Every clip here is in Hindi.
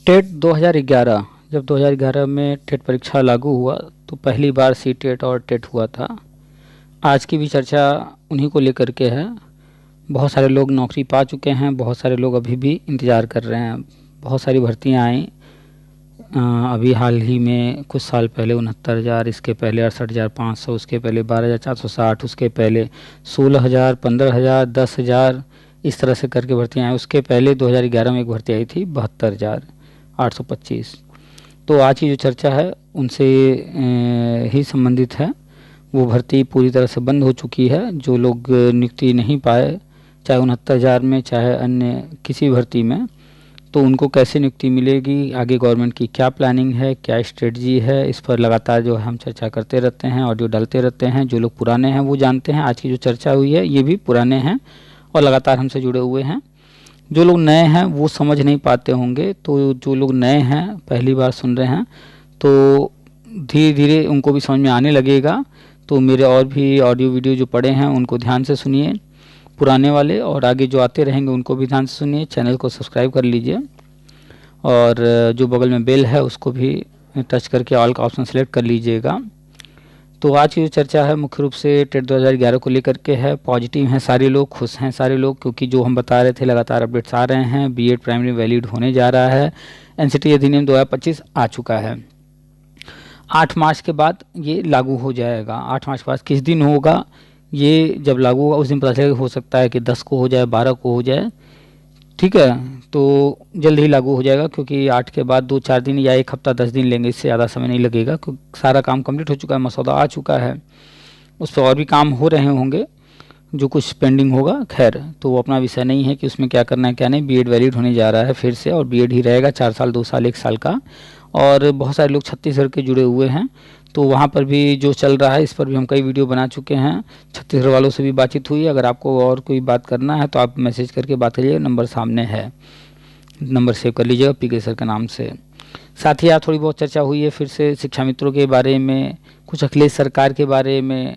टेट 2011, जब 2011 में टेट परीक्षा लागू हुआ तो पहली बार सी टेट और टेट हुआ था। आज की भी चर्चा उन्हीं को लेकर के है। बहुत सारे लोग नौकरी पा चुके हैं, बहुत सारे लोग अभी भी इंतज़ार कर रहे हैं। बहुत सारी भर्तियां आई अभी हाल ही में, कुछ साल पहले 69,000, इसके पहले 68,500, उसके पहले 12,460, उसके पहले 16,000, 15,000, 10,000, इस तरह से करके भर्तियां आई। उसके पहले 2011 में एक भर्ती आई थी 72,825। तो आज की जो चर्चा है उनसे ही संबंधित है। वो भर्ती पूरी तरह से बंद हो चुकी है। जो लोग नियुक्ति नहीं पाए, चाहे 69,000 में चाहे अन्य किसी भर्ती में, तो उनको कैसे नियुक्ति मिलेगी, आगे गवर्नमेंट की क्या प्लानिंग है, क्या स्ट्रेटजी है, इस पर लगातार जो है हम चर्चा करते रहते हैं, ऑडियो डालते रहते हैं। जो लोग पुराने हैं वो जानते हैं। आज की जो चर्चा हुई है ये भी पुराने हैं और लगातार हमसे जुड़े हुए हैं। जो लोग नए हैं वो समझ नहीं पाते होंगे, तो जो लोग नए हैं, पहली बार सुन रहे हैं, तो धीरे धीरे उनको भी समझ में आने लगेगा। तो मेरे और भी ऑडियो वीडियो जो पड़े हैं उनको ध्यान से सुनिए, पुराने वाले, और आगे जो आते रहेंगे उनको भी ध्यान से सुनिए। चैनल को सब्सक्राइब कर लीजिए और जो बगल में बेल है उसको भी टच करके ऑल का ऑप्शन सेलेक्ट कर लीजिएगा। तो आज की जो चर्चा है मुख्य रूप से टेट 2011 को लेकर के है। पॉजिटिव हैं सारे लोग, खुश हैं सारे लोग, क्योंकि जो हम बता रहे थे लगातार अपडेट्स आ रहे हैं। बीएड प्राइमरी वैलिड होने जा रहा है। एनसीटी अधिनियम 2025 आ चुका है। 8 मार्च के बाद ये लागू हो जाएगा। 8 मार्च के बाद किस दिन होगा, ये जब लागू होगा उस दिन पता चलेगा। हो सकता है कि 10 को हो जाए, 12 को हो जाए, ठीक है। तो जल्द ही लागू हो जाएगा, क्योंकि 8 के बाद 2-4 दिन या 1 हफ्ता 10 दिन लेंगे, इससे ज़्यादा समय नहीं लगेगा, क्योंकि सारा काम कंप्लीट हो चुका है, मसौदा आ चुका है। उस पर और भी काम हो रहे होंगे, जो कुछ पेंडिंग होगा। खैर, तो वो अपना विषय नहीं है कि उसमें क्या करना है क्या नहीं। बीएड वैलिड होने जा रहा है फिर से, और बीएड ही रहेगा 4 साल, 2 साल, 1 साल का। और बहुत सारे लोग छत्तीसगढ़ के जुड़े हुए हैं, तो वहाँ पर भी जो चल रहा है इस पर भी हम कई वीडियो बना चुके हैं। छत्तीसगढ़ वालों से भी बातचीत हुई। अगर आपको और कोई बात करना है तो आप मैसेज करके बात करिए, नंबर सामने है, नंबर सेव कर लीजिएगा पीके सर के नाम से। साथ ही आप थोड़ी बहुत चर्चा हुई है फिर से शिक्षा मित्रों के बारे में, कुछ अखिलेश सरकार के बारे में।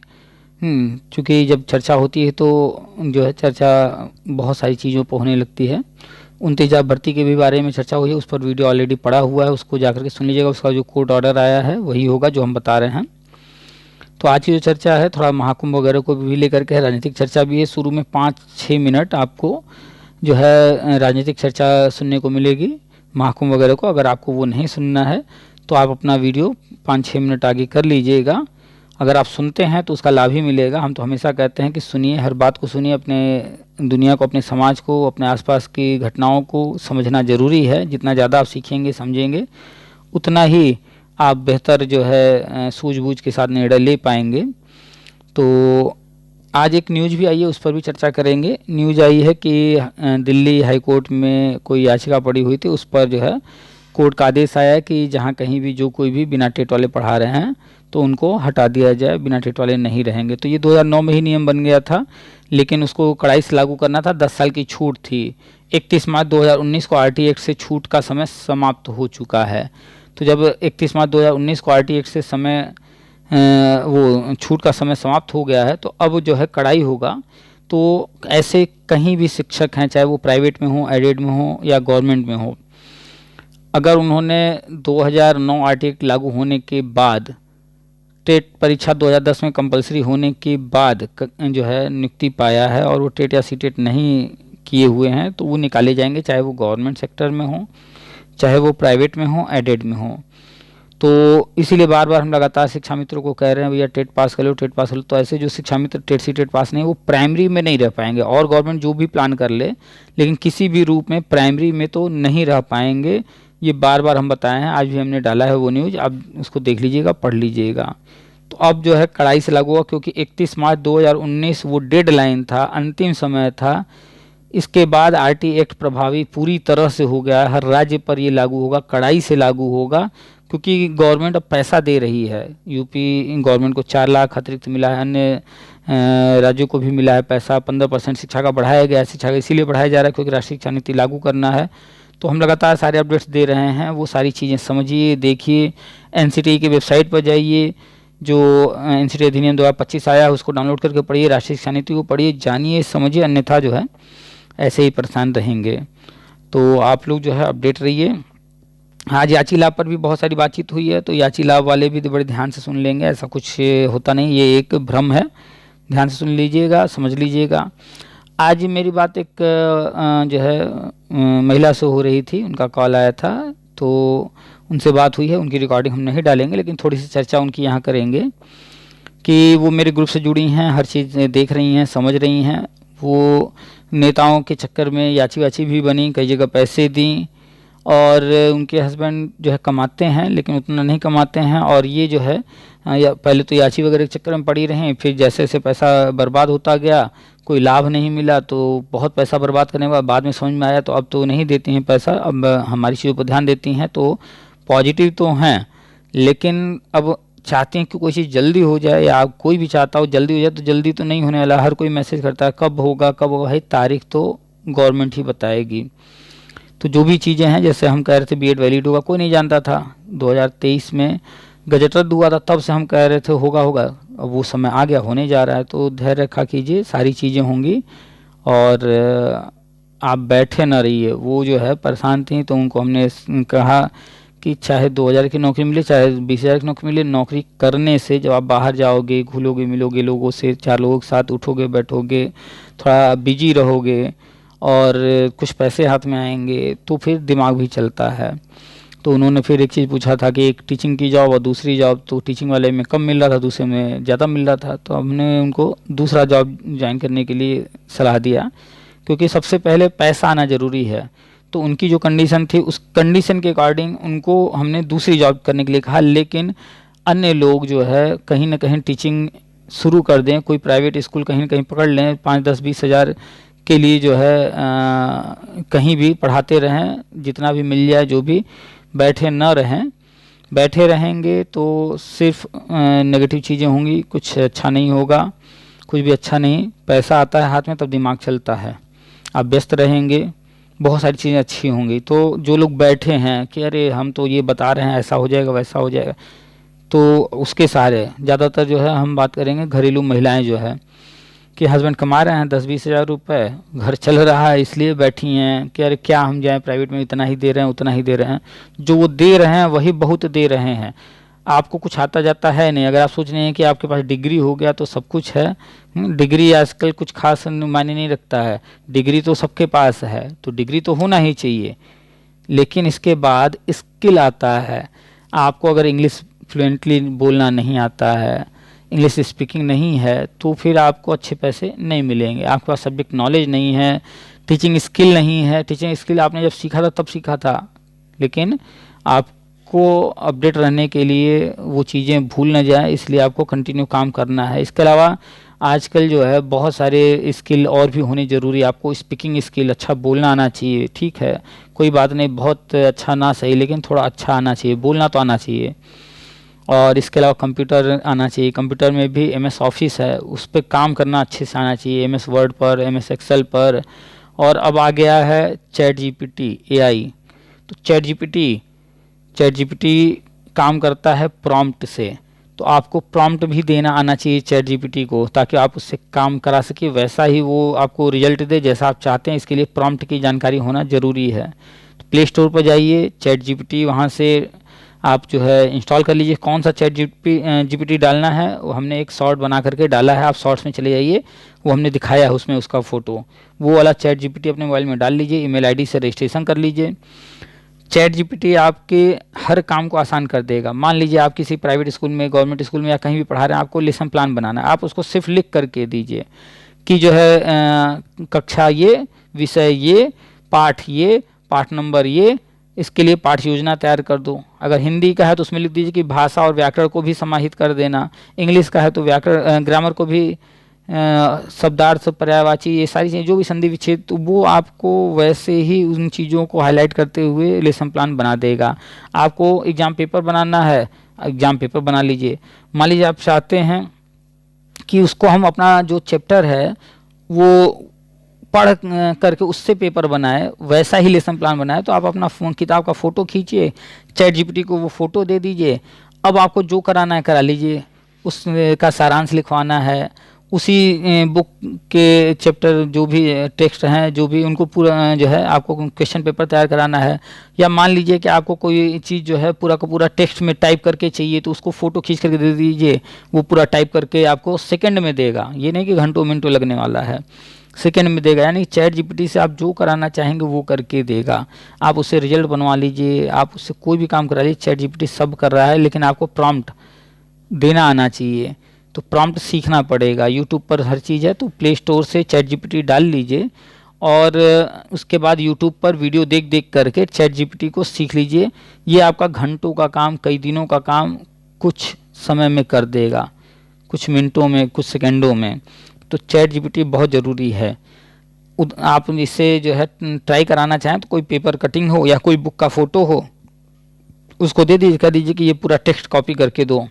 चूँकि जब चर्चा होती है तो जो है चर्चा बहुत सारी चीज़ों पर होने लगती है। 29 भर्ती के भी बारे में चर्चा हुई है, उस पर वीडियो ऑलरेडी पड़ा हुआ है, उसको जाकर के सुन लीजिएगा। उसका जो कोर्ट ऑर्डर आया है वही होगा जो हम बता रहे हैं। तो आज की जो चर्चा है थोड़ा महाकुंभ वगैरह को भी लेकर के राजनीतिक चर्चा भी है। शुरू में 5-6 मिनट आपको जो है राजनीतिक चर्चा सुनने को मिलेगी महाकुंभ वगैरह को। अगर आपको वो नहीं सुनना है तो आप अपना वीडियो 5-6 मिनट आगे कर लीजिएगा। अगर आप सुनते हैं तो उसका लाभ ही मिलेगा। हम तो हमेशा कहते हैं कि सुनिए, हर बात को सुनिए, अपने दुनिया को, अपने समाज को, अपने आसपास की घटनाओं को समझना ज़रूरी है। जितना ज़्यादा आप सीखेंगे, समझेंगे, उतना ही आप बेहतर जो है सूझबूझ के साथ निर्णय ले पाएंगे। तो आज एक न्यूज़ भी आई है, उस पर भी चर्चा करेंगे। न्यूज़ आई है कि दिल्ली हाई कोर्ट में कोई याचिका पड़ी हुई थी, उस पर जो है कोर्ट का आदेश आया है कि जहाँ कहीं भी जो कोई भी बिना टेट वाले पढ़ा रहे हैं तो उनको हटा दिया जाए, बिना टेट वाले नहीं रहेंगे। तो ये 2009 में ही नियम बन गया था, लेकिन उसको कड़ाई से लागू करना था। 10 साल की छूट थी। 31 मार्च 2019 को आरटी एक्ट से छूट का समय समाप्त हो चुका है। तो जब 31 मार्च 2019 को आरटी एक्ट से समय वो छूट का समय समाप्त हो गया है, तो अब जो है कड़ाई होगा। तो ऐसे कहीं भी शिक्षक हैं, चाहे वो प्राइवेट में हो, एडेड में हो या गवर्नमेंट में हो, अगर उन्होंने 2009 आरटी एक्ट लागू होने के बाद, टेट परीक्षा 2010 में कंपलसरी होने के बाद जो है नियुक्ति पाया है और वो टेट या सी टेट नहीं किए हुए हैं, तो वो निकाले जाएंगे, चाहे वो गवर्नमेंट सेक्टर में हो, चाहे वो प्राइवेट में हो, एडेड में हो। तो इसीलिए बार बार हम लगातार शिक्षा मित्रों को कह रहे हैं भैया टेट पास कर लो, टेट पास कर लो। तो ऐसे जो शिक्षा मित्र टेट सी टेट पास नहीं, वो प्राइमरी में नहीं रह पाएंगे। और गवर्नमेंट जो भी प्लान कर ले, लेकिन किसी भी रूप में प्राइमरी में तो नहीं रह पाएंगे। ये बार बार हम बताए हैं, आज भी हमने डाला है वो न्यूज़, आप उसको देख लीजिएगा, पढ़ लीजिएगा। तो अब जो है कड़ाई से लागू हुआ, क्योंकि 31 मार्च 2019 वो डेडलाइन था, अंतिम समय था। इसके बाद आरटी एक्ट प्रभावी पूरी तरह से हो गया है। हर राज्य पर ये लागू होगा, कड़ाई से लागू होगा, क्योंकि गवर्नमेंट अब पैसा दे रही है। यूपी गवर्नमेंट को 4 लाख अतिरिक्त मिला है, अन्य राज्यों को भी मिला है पैसा। 15% शिक्षा का बढ़ाया गया है। शिक्षा का इसीलिए बढ़ाया जा रहा है क्योंकि राष्ट्रीय शिक्षा नीति लागू करना है। तो हम लगातार सारे अपडेट्स दे रहे हैं, वो सारी चीज़ें समझिए, देखिए। एनसीटी की वेबसाइट पर जाइए, जो एनसीटी अधिनियम 2025 आया है उसको डाउनलोड करके पढ़िए, राष्ट्रीय शिक्षा नीति को पढ़िए, जानिए, समझिए, अन्यथा जो है ऐसे ही परेशान रहेंगे। तो आप लोग जो है अपडेट रहिए। आज याची लाभ पर भी बहुत सारी बातचीत हुई है, तो याची लाभ वाले भी तो बड़े ध्यान से सुन लेंगे, ऐसा कुछ होता नहीं, ये एक भ्रम है, ध्यान से सुन लीजिएगा, समझ लीजिएगा। आज मेरी बात एक जो है महिला से हो रही थी, उनका कॉल आया था, तो उनसे बात हुई है, उनकी रिकॉर्डिंग हम नहीं डालेंगे, लेकिन थोड़ी सी चर्चा उनकी यहाँ करेंगे कि वो मेरे ग्रुप से जुड़ी हैं, हर चीज़ देख रही हैं, समझ रही हैं। वो नेताओं के चक्कर में याची वाची भी बनी, कई जगह पैसे दी, और उनके हस्बैंड जो है कमाते हैं लेकिन उतना नहीं कमाते हैं, और ये जो है पहले तो याची वगैरह के चक्कर में पड़ी रहें, फिर जैसे जैसे पैसा बर्बाद होता गया, कोई लाभ नहीं मिला, तो बहुत पैसा बर्बाद करने के बाद में समझ में आया, तो अब तो नहीं देती हैं पैसा, अब हमारी चीज़ों पर ध्यान देती हैं। तो पॉजिटिव तो हैं, लेकिन अब चाहते हैं कि कोई चीज़ जल्दी हो जाए, या कोई भी चाहता हो जल्दी हो जाए, तो जल्दी तो नहीं होने वाला। हर कोई मैसेज करता है कब होगा कब होगा, भाई तारीख तो गवर्नमेंट ही बताएगी। तो जो भी चीज़ें हैं, जैसे हम कह रहे थे बीएड वैलिड होगा, कोई नहीं जानता था, 2023 में गजट हुआ था, तब से हम कह रहे थे होगा होगा, अब वो समय आ गया, होने जा रहा है। तो धैर्य रखा कीजिए, सारी चीज़ें होंगी, और आप बैठे ना रहिए। वो जो है परेशान थी, तो उनको हमने कहा कि चाहे 2000 की नौकरी मिले, चाहे 20,000 की नौकरी मिले, नौकरी करने से जब आप बाहर जाओगे, घुलोगे मिलोगे लोगों से, 4 लोगों के साथ उठोगे बैठोगे, थोड़ा बिजी रहोगे, और कुछ पैसे हाथ में आएंगे, तो फिर दिमाग भी चलता है। तो उन्होंने फिर एक चीज़ पूछा था कि एक टीचिंग की जॉब और दूसरी जॉब, तो टीचिंग वाले में कम मिल रहा था, दूसरे में ज़्यादा मिल रहा था, तो हमने उनको दूसरा जॉब ज्वाइन करने के लिए सलाह दिया, क्योंकि सबसे पहले पैसा आना ज़रूरी है। तो उनकी जो कंडीशन थी, उस कंडीशन के अकॉर्डिंग उनको हमने दूसरी जॉब करने के लिए कहा। लेकिन अन्य लोग जो है कहीं ना कहीं टीचिंग शुरू कर दें, कोई प्राइवेट स्कूल कहीं ना कहीं पकड़ लें, 5, 10, 20 हज़ार के लिए जो है कहीं भी पढ़ाते रहें, जितना भी मिल जाए, जो भी, बैठे न रहें। बैठे रहेंगे तो सिर्फ नेगेटिव चीज़ें होंगी, कुछ अच्छा नहीं होगा, कुछ भी अच्छा नहीं। पैसा आता है हाथ में तब दिमाग चलता है, आप व्यस्त रहेंगे, बहुत सारी चीज़ें अच्छी होंगी। तो जो लोग बैठे हैं कि अरे हम तो ये बता रहे हैं ऐसा हो जाएगा वैसा हो जाएगा, तो उसके सहारे ज़्यादातर जो है हम बात करेंगे घरेलू महिलाएं जो है कि हस्बैंड कमा रहे हैं 10-20 हज़ार रुपये, घर चल रहा है, इसलिए बैठी हैं कि अरे क्या हम जाएं प्राइवेट में, इतना ही दे रहे हैं उतना ही दे रहे हैं। जो वो दे रहे हैं वही बहुत दे रहे हैं, आपको कुछ आता जाता है नहीं। अगर आप सोच रहे हैं कि आपके पास डिग्री हो गया तो सब कुछ है, डिग्री आजकल कुछ खास मायने नहीं रखता है, डिग्री तो सबके पास है, तो डिग्री तो होना ही चाहिए, लेकिन इसके बाद स्किल आता है। आपको अगर इंग्लिश फ्लुएंटली बोलना नहीं आता है, इंग्लिश स्पीकिंग नहीं है, तो फिर आपको अच्छे पैसे नहीं मिलेंगे। आपके पास सब्जेक्ट नॉलेज नहीं है, टीचिंग स्किल नहीं है। टीचिंग स्किल आपने जब सीखा था तब सीखा था, लेकिन आपको अपडेट रहने के लिए वो चीज़ें भूल न जाए, इसलिए आपको कंटिन्यू काम करना है। इसके अलावा आजकल जो है बहुत सारे स्किल और भी होने ज़रूरी है। आपको स्पीकिंग स्किल, अच्छा बोलना आना चाहिए, ठीक है कोई बात नहीं, बहुत अच्छा ना सही, लेकिन थोड़ा अच्छा आना चाहिए, बोलना तो आना चाहिए। और इसके अलावा कंप्यूटर आना चाहिए, कंप्यूटर में भी एमएस ऑफिस है, उस पर काम करना अच्छे से आना चाहिए, एमएस वर्ड पर, एमएस एक्सेल पर। और अब आ गया है चैट जीपीटी, एआई। तो चैट जीपीटी काम करता है प्रॉम्प्ट से, तो आपको प्रॉम्प्ट भी देना आना चाहिए चैट जीपीटी को, ताकि आप उससे काम करा सके, वैसा ही वो आपको रिजल्ट दे जैसा आप चाहते हैं। इसके लिए प्रॉम्प्ट की जानकारी होना ज़रूरी है। तो प्ले स्टोर पर जाइए, चैट जीपीटी वहाँ से आप जो है इंस्टॉल कर लीजिए। कौन सा चैट जीपीटी डालना है वो हमने एक शॉर्ट बना करके डाला है, आप शॉर्ट्स में चले जाइए, वो हमने दिखाया है उसमें उसका फ़ोटो, वो वाला चैट जीपीटी अपने मोबाइल में डाल लीजिए, ईमेल आईडी से रजिस्ट्रेशन कर लीजिए। चैट जीपीटी आपके हर काम को आसान कर देगा। मान लीजिए आप किसी प्राइवेट स्कूल में, गवर्नमेंट स्कूल में या कहीं भी पढ़ा रहे हैं, आपको लेसन प्लान बनाना है, आप उसको सिर्फ लिख करके दीजिए कि जो है कक्षा ये, विषय ये, पाठ नंबर ये, इसके लिए पाठ्य योजना तैयार कर दो। अगर हिंदी का है तो उसमें लिख दीजिए कि भाषा और व्याकरण को भी समाहित कर देना, इंग्लिश का है तो व्याकरण ग्रामर को भी, शब्दार्थ, पर्यायवाची, ये सारी चीज़ें जो भी संधि विच्छेद, तो वो आपको वैसे ही उन चीज़ों को हाईलाइट करते हुए लेसन प्लान बना देगा। आपको एग्ज़ाम पेपर बनाना है, एग्ज़ाम पेपर बना लीजिए। मान लीजिए आप चाहते हैं कि उसको हम अपना जो चैप्टर है वो पढ़ करके उससे पेपर बनाए, वैसा ही लेसन प्लान बनाए, तो आप अपना किताब का फ़ोटो खींचिए, चैट जीपीटी को वो फ़ोटो दे दीजिए। अब आपको जो कराना है करा लीजिए, उसका सारांश लिखवाना है, उसी बुक के चैप्टर जो भी टेक्स्ट हैं, जो भी उनको पूरा जो है आपको क्वेश्चन पेपर तैयार कराना है, या मान लीजिए कि आपको कोई चीज़ जो है पूरा का पूरा टेक्स्ट में टाइप करके चाहिए, तो उसको फ़ोटो खींच करके दे दीजिए, वो पूरा टाइप करके आपको सेकंड में देगा। ये नहीं कि घंटों मिनटों लगने वाला है, सेकंड में देगा। यानी चैट जीपीटी से आप जो कराना चाहेंगे वो करके देगा। आप उससे रिजल्ट बनवा लीजिए, आप उससे कोई भी काम करा लीजिए, चैट जीपीटी सब कर रहा है, लेकिन आपको प्रॉम्प्ट देना आना चाहिए। तो प्रॉम्प्ट सीखना पड़ेगा। यूट्यूब पर हर चीज़ है, तो प्ले स्टोर से चैट जीपीटी डाल लीजिए और उसके बाद यूट्यूब पर वीडियो देख देख करके चैट जीपीटी को सीख लीजिए। ये आपका घंटों का काम, कई दिनों का काम कुछ समय में कर देगा, कुछ मिनटों में, कुछ सेकंडों में। तो चैट जीपीटी बहुत ज़रूरी है। आप इससे जो है ट्राई कराना चाहें तो कोई पेपर कटिंग हो या कोई बुक का फ़ोटो हो, उसको दे दीजिए, कह दीजिए कि ये पूरा टेक्स्ट कॉपी करके दो,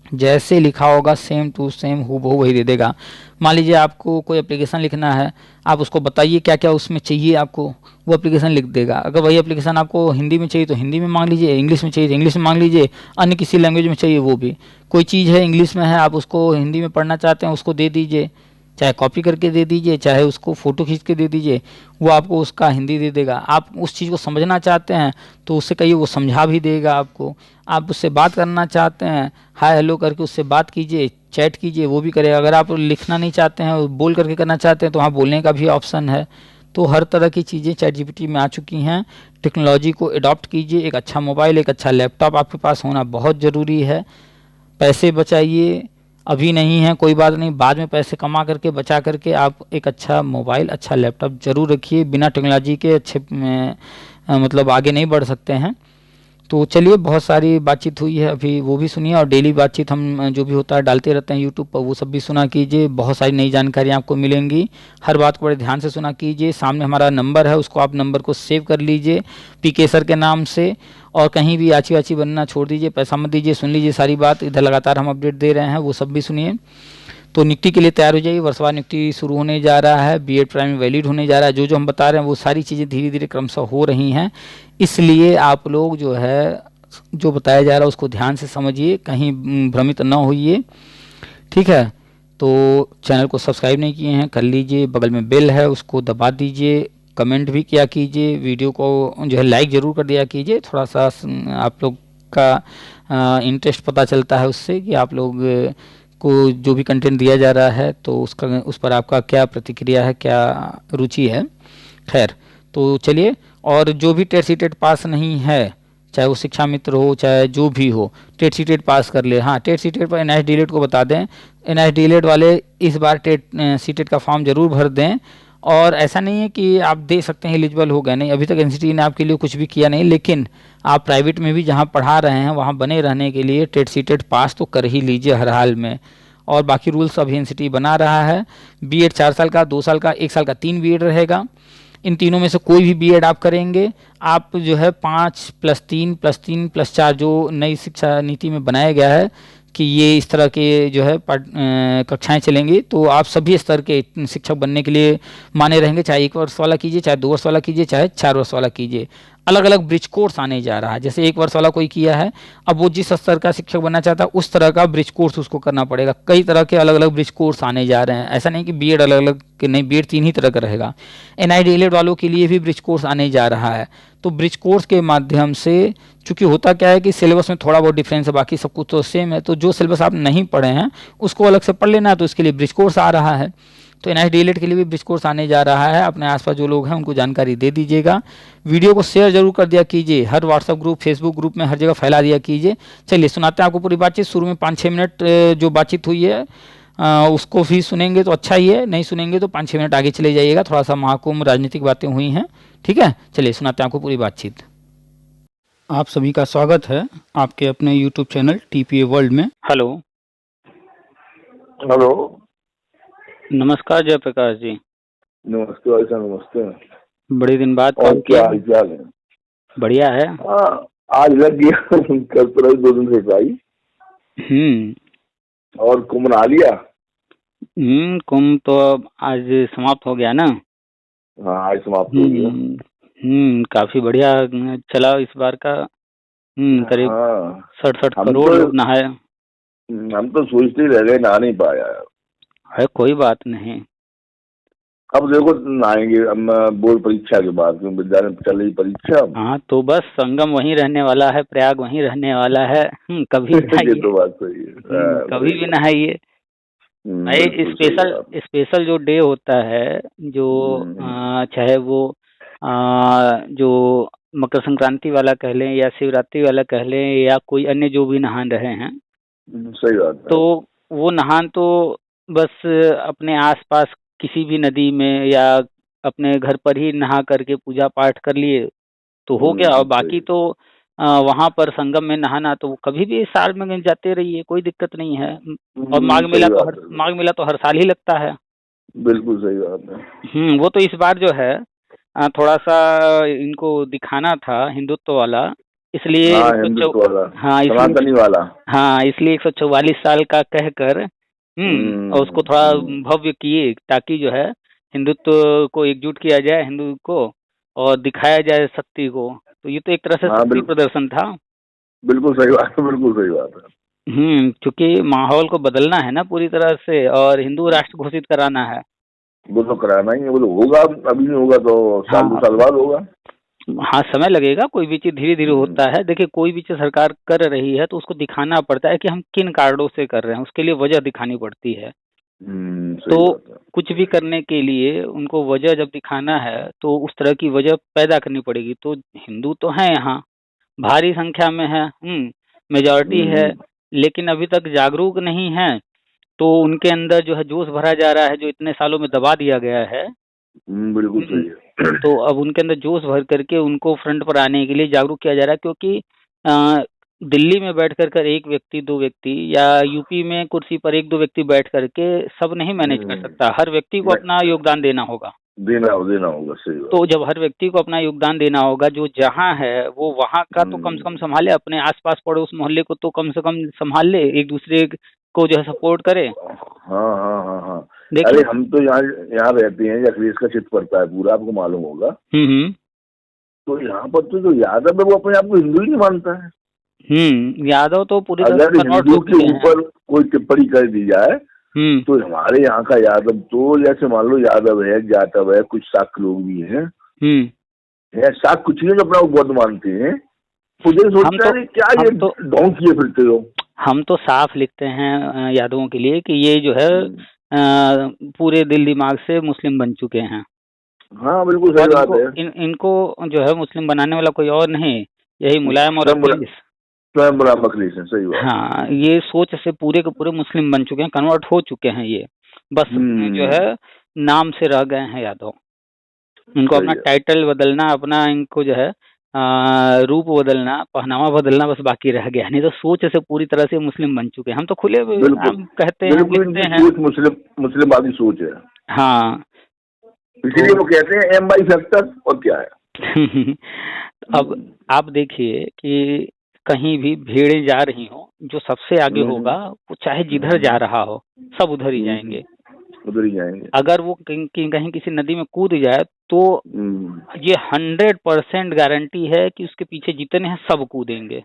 जैसे लिखा होगा सेम टू सेम हूबहू वही दे देगा। मान लीजिए आपको कोई एप्लीकेशन लिखना है, आप उसको बताइए क्या क्या उसमें चाहिए आपको, वो एप्लीकेशन लिख देगा। अगर वही एप्लीकेशन आपको हिंदी में चाहिए तो हिंदी में मांग लीजिए, इंग्लिश में चाहिए तो इंग्लिश में मांग लीजिए, अन्य किसी लैंग्वेज में चाहिए वो भी। कोई चीज़ है इंग्लिश में है, आप उसको हिंदी में पढ़ना चाहते हैं, उसको दे दीजिए, चाहे कॉपी करके दे दीजिए, चाहे उसको फ़ोटो खींच के दे दीजिए, वो आपको उसका हिंदी दे देगा। आप उस चीज़ को समझना चाहते हैं तो उससे कहिए, वो समझा भी देगा आपको। आप उससे बात करना चाहते हैं, हाय हेलो करके उससे बात कीजिए, चैट कीजिए, वो भी करेगा। अगर आप लिखना नहीं चाहते हैं, बोल करके करना चाहते हैं, तो वहाँ बोलने का भी ऑप्शन है। तो हर तरह की चीज़ें चैट जीपीटी में आ चुकी हैं। टेक्नोलॉजी को अडॉप्ट कीजिए। एक अच्छा मोबाइल, एक अच्छा लैपटॉप आपके पास होना बहुत ज़रूरी है। पैसे बचाइए, अभी नहीं है कोई बात नहीं, बाद में पैसे कमा करके बचा करके आप एक अच्छा मोबाइल, अच्छा लैपटॉप ज़रूर रखिए। बिना टेक्नोलॉजी के अच्छे मतलब आगे नहीं बढ़ सकते हैं। तो चलिए, बहुत सारी बातचीत हुई है, अभी वो भी सुनिए, और डेली बातचीत हम जो भी होता है डालते रहते हैं यूट्यूब पर, वो सब भी सुना कीजिए। बहुत सारी नई जानकारियाँ आपको मिलेंगी, हर बात को बड़े ध्यान से सुना कीजिए। सामने हमारा नंबर है, उसको आप नंबर को सेव कर लीजिए पीके सर के नाम से, और कहीं भी आची वाची बनना छोड़ दीजिए, पैसा मत दीजिए, सुन लीजिए सारी बात। इधर लगातार हम अपडेट दे रहे हैं, वो सब भी सुनिए। तो नियुक्ति के लिए तैयार हो जाइए, वर्षवार नियुक्ति शुरू होने जा रहा है, बीएड प्राइमरी वैलिड होने जा रहा है। जो जो हम बता रहे हैं वो सारी चीज़ें धीरे धीरे क्रमशः हो रही हैं, इसलिए आप लोग जो है जो बताया जा रहा है उसको ध्यान से समझिए, कहीं भ्रमित न होइए, ठीक है। तो चैनल को सब्सक्राइब नहीं किए हैं कर लीजिए, बगल में बेल है उसको दबा दीजिए, कमेंट भी किया कीजिए, वीडियो को जो है लाइक ज़रूर कर दिया कीजिए। थोड़ा सा आप लोग का इंटरेस्ट पता चलता है उससे कि आप लोग को जो भी कंटेंट दिया जा रहा है तो उसका उस पर आपका क्या प्रतिक्रिया है, क्या रुचि है। खैर, तो चलिए, और जो भी टेट सी टेट पास नहीं है, चाहे वो शिक्षा मित्र हो चाहे जो भी हो, टेट सी टेट पास कर ले। हाँ, टेट सी टेट पर एनआईटी डीलेट को बता दें, एनआईटी डीलेट वाले इस बार टेट सी टेट का फॉर्म जरूर भर दें। और ऐसा नहीं है कि आप दे सकते हैं एलिजिबल हो गए, नहीं, अभी तक एनसीटी ने आपके लिए कुछ भी किया नहीं, लेकिन आप प्राइवेट में भी जहाँ पढ़ा रहे हैं वहाँ बने रहने के लिए टेट सी टेट पास तो कर ही लीजिए हर हाल में। और बाकी रूल्स अभी एनसीटी बना रहा है। बीएड 4 साल का, 2 साल का, 1 साल का 3 बीएड रहेगा। इन तीनों में से कोई भी बीएड आप करेंगे, आप जो है 5+3+3+4 जो नई शिक्षा नीति में बनाया गया है कि ये इस तरह के जो है कक्षाएं चलेंगी, तो आप सभी स्तर के शिक्षक बनने के लिए माने रहेंगे। चाहे 1 वर्ष वाला कीजिए, चाहे 2 वर्ष वाला कीजिए, चाहे 4 वर्ष वाला कीजिए। अलग अलग ब्रिज कोर्स आने जा रहा है। जैसे 1 वर्ष वाला कोई किया है, अब वो जिस स्तर का शिक्षक बनना चाहता है उस तरह का ब्रिज कोर्स उसको करना पड़ेगा। कई तरह के अलग अलग ब्रिज कोर्स आने जा रहे हैं, ऐसा नहीं कि बीएड अलग अलग कि नहीं, बीएड 3 ही तरह का रहेगा। एनआईडीएलएड वालों के लिए भी ब्रिज कोर्स आने जा रहा है। तो ब्रिज कोर्स के माध्यम से, चूंकि होता क्या है कि सिलेबस में थोड़ा बहुत डिफरेंस है, बाकी सब कुछ तो सेम है, तो जो सिलेबस आप नहीं पढ़े हैं उसको अलग से पढ़ लेना है, तो इसके लिए ब्रिज कोर्स आ रहा है। तो एनआईडीएलएड के लिए भी ब्रिज कोर्स आने जा रहा है। अपने आसपास जो लोग हैं उनको जानकारी दे दीजिएगा। वीडियो को शेयर जरूर कर दिया कीजिए, हर व्हाट्सएप ग्रुप, फेसबुक ग्रुप में हर जगह फैला दिया कीजिए। चलिए, सुनाते हैं आपको पूरी बातचीत। शुरू में 5-6 मिनट जो बातचीत हुई है उसको भी सुनेंगे तो अच्छा ही है, नहीं सुनेंगे तो 5-6 मिनट आगे चले जाइएगा। थोड़ा सा महाकुंभ राजनीतिक बातें हुई हैं, ठीक है। चलिए, सुनाते हैं आपको पूरी बातचीत। आप सभी का स्वागत है आपके अपने यूट्यूब चैनल टीपीए वर्ल्ड में। हेलो हेलो, नमस्कार जयप्रकाश जी। नमस्ते भाई साहब, नमस्ते। बड़े दिन बाद और कॉल क्या किया। हालचाल है? बढ़िया है। हाँ, आज लग गया कल तो 2 दिन से भाई। और कुंभ नहा लिया? कुंभ तो अब आज समाप्त हो गया ना। हाँ, आज समाप्त हो गया। काफी बढ़िया चला इस बार का। करीब 67 करोड़ लोग नहाए। हम तो सोचते रह गए, नहा नहीं पाया। है, कोई बात नहीं। अब देखो आएंगे अब बोर्ड परीक्षा के बाद, क्योंकि विद्यालय में चल रही परीक्षा। हाँ तो बस संगम वहीं रहने वाला है, प्रयाग वहीं रहने वाला है। कभी भी ये नहाइए। तो बात सही है। कभी सही भी बात। नहाइए भाई। बिल्कुल सही स्पेशल बात। स्पेशल जो डे होता है, जो हम्म, चाहे वो जो मकर संक्रांति वाला कह लें या शिवरात्रि वाला कह लें या कोई अन्य जो भी नहान रहे हैं, सही बात है। तो वो नहान तो बस अपने आसपास किसी भी नदी में या अपने घर पर ही नहा करके पूजा पाठ कर लिए तो हो गया। और बाकी सही। तो वहां पर संगम में नहाना तो कभी भी साल में जाते रहिए, कोई दिक्कत नहीं है। और सही बात है। माघ मेला तो हर साल ही लगता है। बिल्कुल सही बात है। वो तो इस बार जो है थोड़ा सा इनको दिखाना था हिंदुत्व वाला, इसलिए हाँ, एक सौ चौ हिंदुत्व वाला, हाँ इसलिए सनातनी वाला। हाँ इसलिए 144 साल का कहकर और उसको थोड़ा भव्य किए ताकि जो है हिंदुत्व को एकजुट किया जाए, हिंदू को, और दिखाया जाए शक्ति को। तो ये तो एक तरह से हाँ, शक्ति प्रदर्शन था। बिल्कुल सही बात है, बिल्कुल सही बात है। क्योंकि माहौल को बदलना है ना पूरी तरह से, और हिंदू राष्ट्र घोषित कराना है। वो तो कराना ही है, वो तो होगा। अभी नहीं होगा तो साल 2 साल हाँ बाद होगा। हाँ समय लगेगा, कोई भी चीज धीरे धीरे हम्म, होता है। देखिए कोई भी चीज सरकार कर रही है तो उसको दिखाना पड़ता है कि हम किन कारणों से कर रहे हैं, उसके लिए वजह दिखानी पड़ती है। सही तो बात है। कुछ भी करने के लिए उनको वजह जब दिखाना है तो उस तरह की वजह पैदा करनी पड़ेगी। तो हिंदू तो हैं यहाँ, भारी संख्या में है, मेजॉरिटी है, हम्म, लेकिन अभी तक जागरूक नहीं है। तो उनके अंदर जो है जोश भरा जा रहा है, जो इतने सालों में दबा दिया गया है। बिल्कुल हम्म, सही है। तो अब उनके अंदर जोश भर करके उनको फ्रंट पर आने के लिए जागरूक किया जा रहा है। क्योंकि अ, दिल्ली में बैठ कर एक व्यक्ति दो व्यक्ति या यूपी में कुर्सी पर एक दो व्यक्ति बैठ करके सब नहीं मैनेज कर हम्म, सकता। हर व्यक्ति को अपना नहीं, योगदान देना होगा। देना होगा, सही तो बात। जब हर व्यक्ति को अपना योगदान देना होगा, जो जहाँ है वो वहाँ का तो कम से कम हम्म, संभाले, अपने आसपास पड़ोस मोहल्ले को तो कम से कम संभाल ले, एक दूसरे को जो है सपोर्ट करे। हाँ हाँ हाँ हाँ। अरे देखिए। हम तो यहाँ यहाँ रहते हैं, अखिलेश का क्षेत्र पड़ता है पूरा, आपको मालूम होगा। हम्म। तो यहाँ पर तो जो यादव है वो अपने आप को हिंदू ही नहीं मानता है। यादव तो पूरी तरह से अगर कन्वर्ट हो हिंदू के चुके हैं। ऊपर कोई टिप्पणी कर दी जाए हम्म तो हमारे यहाँ का यादव तो, जैसे मान लो यादव है, जाटव है, कुछ शाक लोग भी हैं, हम्म शाक कुछ नहीं, जो अपना को बौद्ध मानते हैं। मुझे हम सोचता तो है क्या ये हम तो ढोंग किए फिरते हो। हम तो साफ लिखते हैं यादवों के लिए कि ये जो है हम्म, पूरे दिल दिमाग से मुस्लिम बन चुके हैं। हाँ बिल्कुल सही और बात है। इनको जो है मुस्लिम बनाने वाला कोई और नहीं, यही मुलायम और स्वयं अखिलेश। स्वयं बड़ा अखिलेश है, सही बात है। हाँ ये सोच से पूरे के पूरे मुस्लिम बन चुके हैं, कन्वर्ट हो चुके हैं ये। बस जो हम्म, है नाम से रह गए हैं यादव। इनको सही अपना है। टाइटल बदलना, अपना इनको जो है रूप बदलना, पहनावा बदलना बस बाकी रह गया, नहीं तो सोच से पूरी तरह से मुस्लिम बन चुके हैं। हम तो खुले बिल्कुल, हम कहते हैं, बिल्कुल लिखते इनकी हैं। सोच मुस्लिमवादी सोच है। हाँ इसीलिए तो वो कहते हैं एम बाई फैक्टर, और क्या है। अब आप देखिए कि कहीं भी भीड़ें जा रही हो, जो सबसे आगे हम्म, होगा वो चाहे जिधर जा हम्म, रहा हो सब उधर ही हम्म, जाएंगे। उधर ही जाएंगे। अगर वो कहीं किसी नदी में कूद जाए तो हम्म, ये 100% गारंटी है कि उसके पीछे जितने हैं सब कूदेंगे।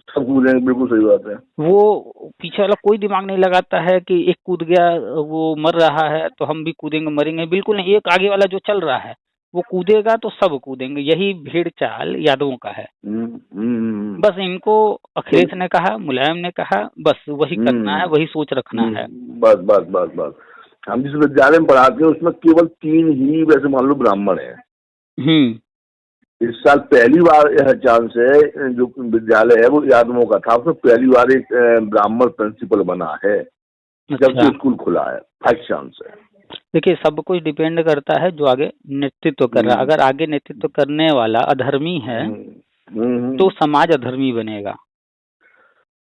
सब कूद जाएंगे, बिल्कुल सही बात है। वो पीछे वाला कोई दिमाग नहीं लगाता है कि एक कूद गया, वो मर रहा है तो हम भी कूदेंगे मरेंगे, बिल्कुल नहीं। एक आगे वाला जो चल रहा है वो कूदेगा तो सब कूदेंगे। यही भीड़ चाल यादवों का है। हम्म, हम्म, बस इनको तो अखिलेश ने कहा, मुलायम ने कहा, बस वही करना है, वही सोच रखना है। बस बस बस बस। हम जिस विद्यालय में पढ़ाते हैं उसमें केवल 3 ही वैसे मान लो ब्राह्मण है। हम्म इस साल पहली बार यह चांस है, जो विद्यालय है वो यादवों का था, उसमें पहली बार एक ब्राह्मण प्रिंसिपल बना है जब अच्छा। से स्कूल खुला है। फर्स्ट चांस है। देखिए सब कुछ डिपेंड करता है जो आगे नेतृत्व कर रहा है। हम्म, अगर आगे नेतृत्व करने वाला अधर्मी है हम्म, तो समाज अधर्मी बनेगा।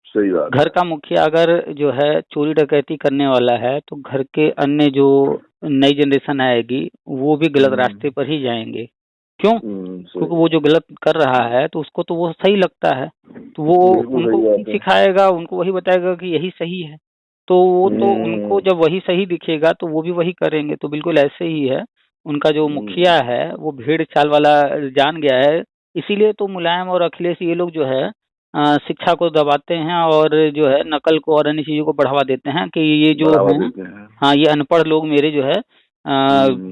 सही बात घर है। का मुखिया अगर जो है चोरी डकैती करने वाला है तो घर के अन्य जो नई जनरेशन आएगी वो भी गलत रास्ते पर ही जाएंगे। क्यों? सही, क्योंकि वो जो गलत कर रहा है तो उसको तो वो सही लगता है, तो वो बिल्कुल उनको सही वही बात है। सिखाएगा, उनको वही बताएगा कि यही सही है। तो वो तो उनको हम्म, जब वही सही दिखेगा तो वो भी वही करेंगे। तो बिल्कुल ऐसे ही है। उनका जो मुखिया है वो भेड़ चाल वाला जान गया है। इसीलिए तो मुलायम और अखिलेश ये लोग जो है शिक्षा को दबाते हैं और जो है नकल को और अन्य चीजों को बढ़ावा देते हैं कि ये जो बढ़ावा है, देते हैं। हाँ, ये अनपढ़ लोग मेरे जो है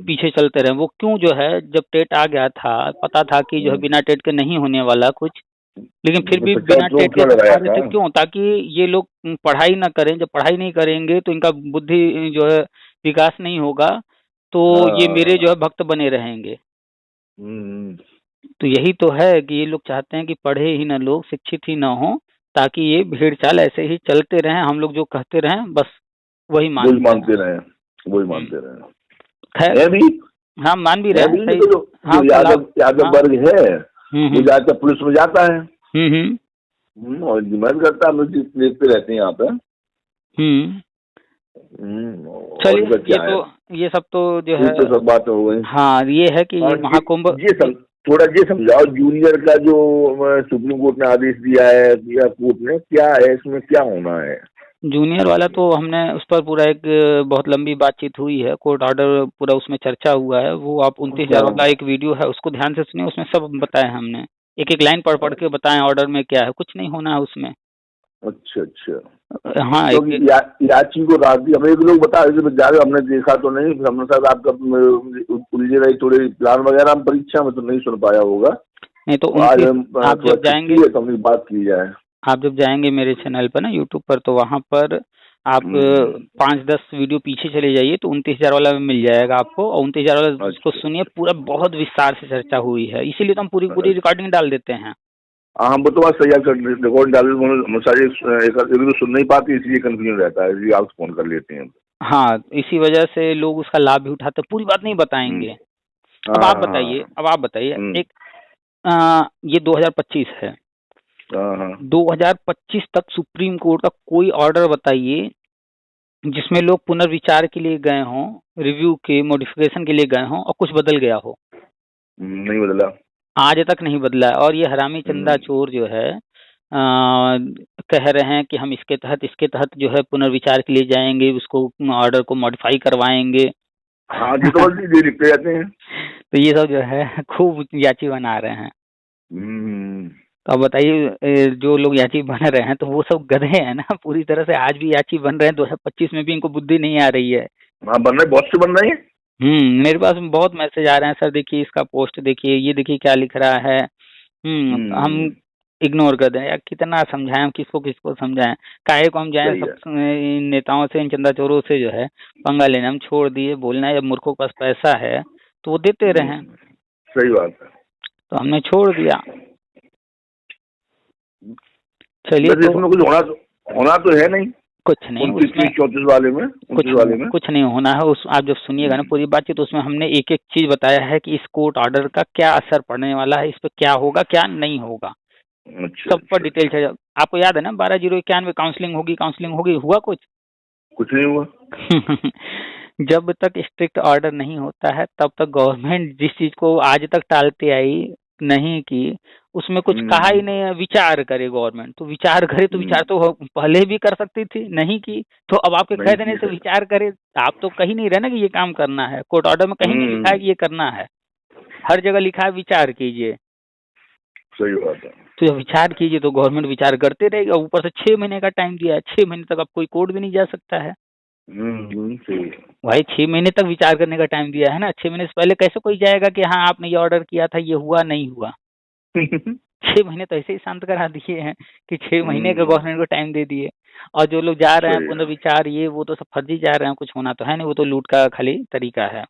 पीछे चलते रहे। वो क्यों जो है, जब टेट आ गया था, पता था कि जो है बिना टेट के नहीं होने वाला कुछ, लेकिन फिर भी तो बिना तो टेट के क्यों करवा लगाया रहे था? थे। क्यों? ताकि ये लोग पढ़ाई ना करें। जब पढ़ाई नहीं करेंगे तो इनका बुद्धि जो है विकास नहीं होगा, तो ये मेरे जो हाँ। है भक्त बने रहेंगे। हम्म। तो यही तो है कि ये लोग चाहते हैं कि पढ़े ही ना लोग, शिक्षित ही ना हो, ताकि ये भीड़ चाल ऐसे ही चलते रहें, हम लोग जो कहते रहें बस वही वही मानते रहें। मानते रहे, वही हम्म, मानते रहे। खैर, है भी, हाँ, मान भी रहे है हैं, भी, सही। देखो जो हाँ, जो कल आप, यादव हाँ, वर्ग है वो हम्म, ज्यादातर पुलिस में जाता है। हम्म, और डिमांड करता है, हम लोग देखते रहते हैं यहाँ पे। हम्म। और चलिए, इनका ये क्या है? तो, ये सब तो जो ये है, तो सब बात हो गई। हाँ, ये है कि ये और महाकुंभ, थोड़ा ये समझाओ, जूनियर का जो सुप्रीम कोर्ट ने आदेश दिया है या कोर्ट ने, क्या है इसमें, क्या होना है? जूनियर वाला तो हमने उस पर पूरा एक बहुत लंबी बातचीत हुई है, कोर्ट ऑर्डर पूरा उसमें चर्चा हुआ है। वो आप 29,000 वाला हाँ। एक वीडियो है, उसको ध्यान से सुनिए, उसमें सब बताया है हमने। एक एक लाइन पढ़ पढ़ के बताएं ऑर्डर में क्या है। कुछ नहीं होना है उसमें। अच्छा अच्छा। हाँ, क्योंकि एक, याची को रात दी, हमें एक लोग बता रहे थे, ज्यादा हमने देखा तो नहीं, हमने शायद आपका उलझे रही थोड़े प्लान वगैरह, हम परीक्षा में तो नहीं सुन पाया होगा। नहीं तो तो आज 29, हम आप थोड़ा जब छुट्टी जाएंगे, है तो अपनी बात की जाए। आप जब जाएंगे मेरे चैनल पर ना, यूट्यूब पर, तो वहाँ पर आप हम्म। 5-10 वीडियो पीछे चले जाइए तो 29,000 वाला मिल जाएगा आपको। और 29,000 वाला उसको अच्छा सुनिए, अच्छा। पूरा बहुत विस्तार से चर्चा हुई है, इसीलिए तो हम पूरी पूरी अच्छा। रिकॉर्डिंग डाल देते हैं। हाँ, हम तो बात सही है, रिकॉर्ड डाल सारी एक तो सुन नहीं पाती, इसलिए कंफ्यूजन रहता है, इसलिए आपको फोन कर लेते हैं। हाँ, इसी वजह से लोग उसका लाभ भी उठाते, पूरी बात नहीं हम्म। बताएंगे। अब आप बताइए, हाँ। अब आप बताइए, हम्म। एक ये 2025 है, हाँ हाँ। 2025 तक सुप्रीम कोर्ट का कोई ऑर्डर बताइए जिसमें लोग पुनर्विचार के लिए गए हों, रिव्यू के मॉडिफिकेशन के लिए गए हों और कुछ बदल गया हो। नहीं बदला। आज तक नहीं बदला है। और ये हरामी चंदा हम्म। चोर जो है कह रहे हैं कि हम इसके तहत जो है पुनर्विचार के लिए जाएंगे, उसको ऑर्डर को मॉडिफाई करवाएंगे। हाँ जी, तो बस ये लिखते रहते हैं। तो ये सब जो है खूब याची बना रहे हैं। हम्म। तो अब बताइए, जो लोग याची बन रहे हैं तो वो सब गधे हैं ना पूरी तरह से। आज भी याची बन रहे हैं, 2025 में भी इनको बुद्धि नहीं आ रही है। हाँ, बन रहे, बहुत से बन रहे हैं। मेरे पास बहुत मैसेज आ रहे हैं, सर देखिए इसका पोस्ट देखिए, ये देखिए क्या लिख रहा है। हम हम्म। इग्नोर कर दें यार, कितना समझाएं, हम किसको किसको समझाएं। काहे को हम जाएं सही सब है। इन नेताओं से, इन चंदा चोरों से जो है पंगा लेना हम छोड़ दिए। बोलना है, जब मूर्खों के पास पैसा है तो वो देते रहे, सही बात है। तो हमने छोड़ दिया। चलिए, वैसे तो इसमें कुछ होना तो है नहीं, कुछ नहीं 29 उसमें, 34 वाले में, 29 वाले में। कुछ नहीं होना है उस। आप जब सुनिएगा ना पूरी बातचीत, तो उसमें हमने एक एक चीज बताया है कि इस कोर्ट ऑर्डर का क्या असर पड़ने वाला है, इस पर क्या होगा क्या नहीं होगा, अच्छा सब पर अच्छा डिटेल अच्छा। है। आपको याद है ना, 12/091 काउंसलिंग होगी, हुआ कुछ? कुछ नहीं हुआ। जब तक स्ट्रिक्ट ऑर्डर नहीं होता है तब तक गवर्नमेंट जिस चीज को आज तक टालते आई नहीं की, उसमें कुछ कहा ही हम्म। नहीं है। विचार करे गवर्नमेंट, तो विचार करे, तो विचार हम्म। तो पहले भी कर सकती थी, नहीं की। तो अब आपके कह नहीं देने की से है। विचार करे, आप तो कहीं नहीं रहे ना कि ये काम करना है। कोर्ट ऑर्डर में कहीं नहीं लिखा है हम्म। कि ये करना है, हर जगह लिखा है विचार कीजिए। सही बात है। तो जब विचार कीजिए तो गवर्नमेंट विचार करते रहेगा। ऊपर से 6 महीने का टाइम दिया है, 6 महीने तक अब कोई कोर्ट भी नहीं जा सकता है सही है। भाई। 6 महीने तक विचार करने का टाइम दिया है ना, 6 महीने से पहले कैसे कोई जाएगा कि हाँ आपने ये ऑर्डर किया था, ये हुआ नहीं हुआ। 6 महीने तो ऐसे ही शांत करा दिए हैं कि 6 महीने का गवर्नमेंट को टाइम दे दिए। और जो लोग जा रहे हैं सही है। पुनर्विचार, ये वो तो सब फर्जी जा रहे हैं, कुछ होना तो है नहीं, वो तो लूट का खाली तरीका है।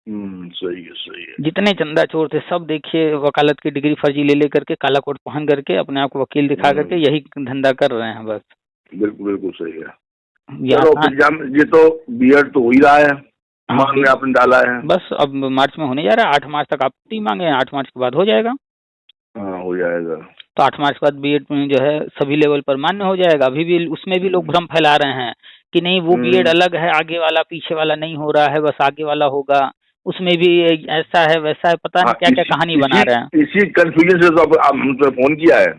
सही है, सही है। जितने चंदा चोर थे सब देखिए, वकालत की डिग्री फर्जी ले लेकर के, काला कोट पहन करके, अपने आप को वकील दिखा करके यही धंधा कर रहे हैं बस। बिल्कुल बिल्कुल सही है। ये चलो आसान। एग्जाम, ये तो बीएड तो हो ही रहा है, हाँ, मान में आपने डाला है। बस अब मार्च में होने जा रहा है। 8 मार्च तक आप छुट्टी मांगे, 8 मार्च के बाद हो जाएगा। हाँ, हो जाएगा। तो 8 मार्च के बाद बीएड में जो है सभी लेवल पर मान्य हो जाएगा। अभी भी उसमें भी लोग भ्रम फैला रहे हैं कि नहीं वो बीएड अलग है, आगे वाला पीछे वाला नहीं हो रहा है, बस आगे वाला होगा। उसमें भी ऐसा है वैसा है, पता नहीं हाँ, क्या क्या कहानी बना रहे हैं। इसी कंफ्यूजन से तो हमने फोन किया है।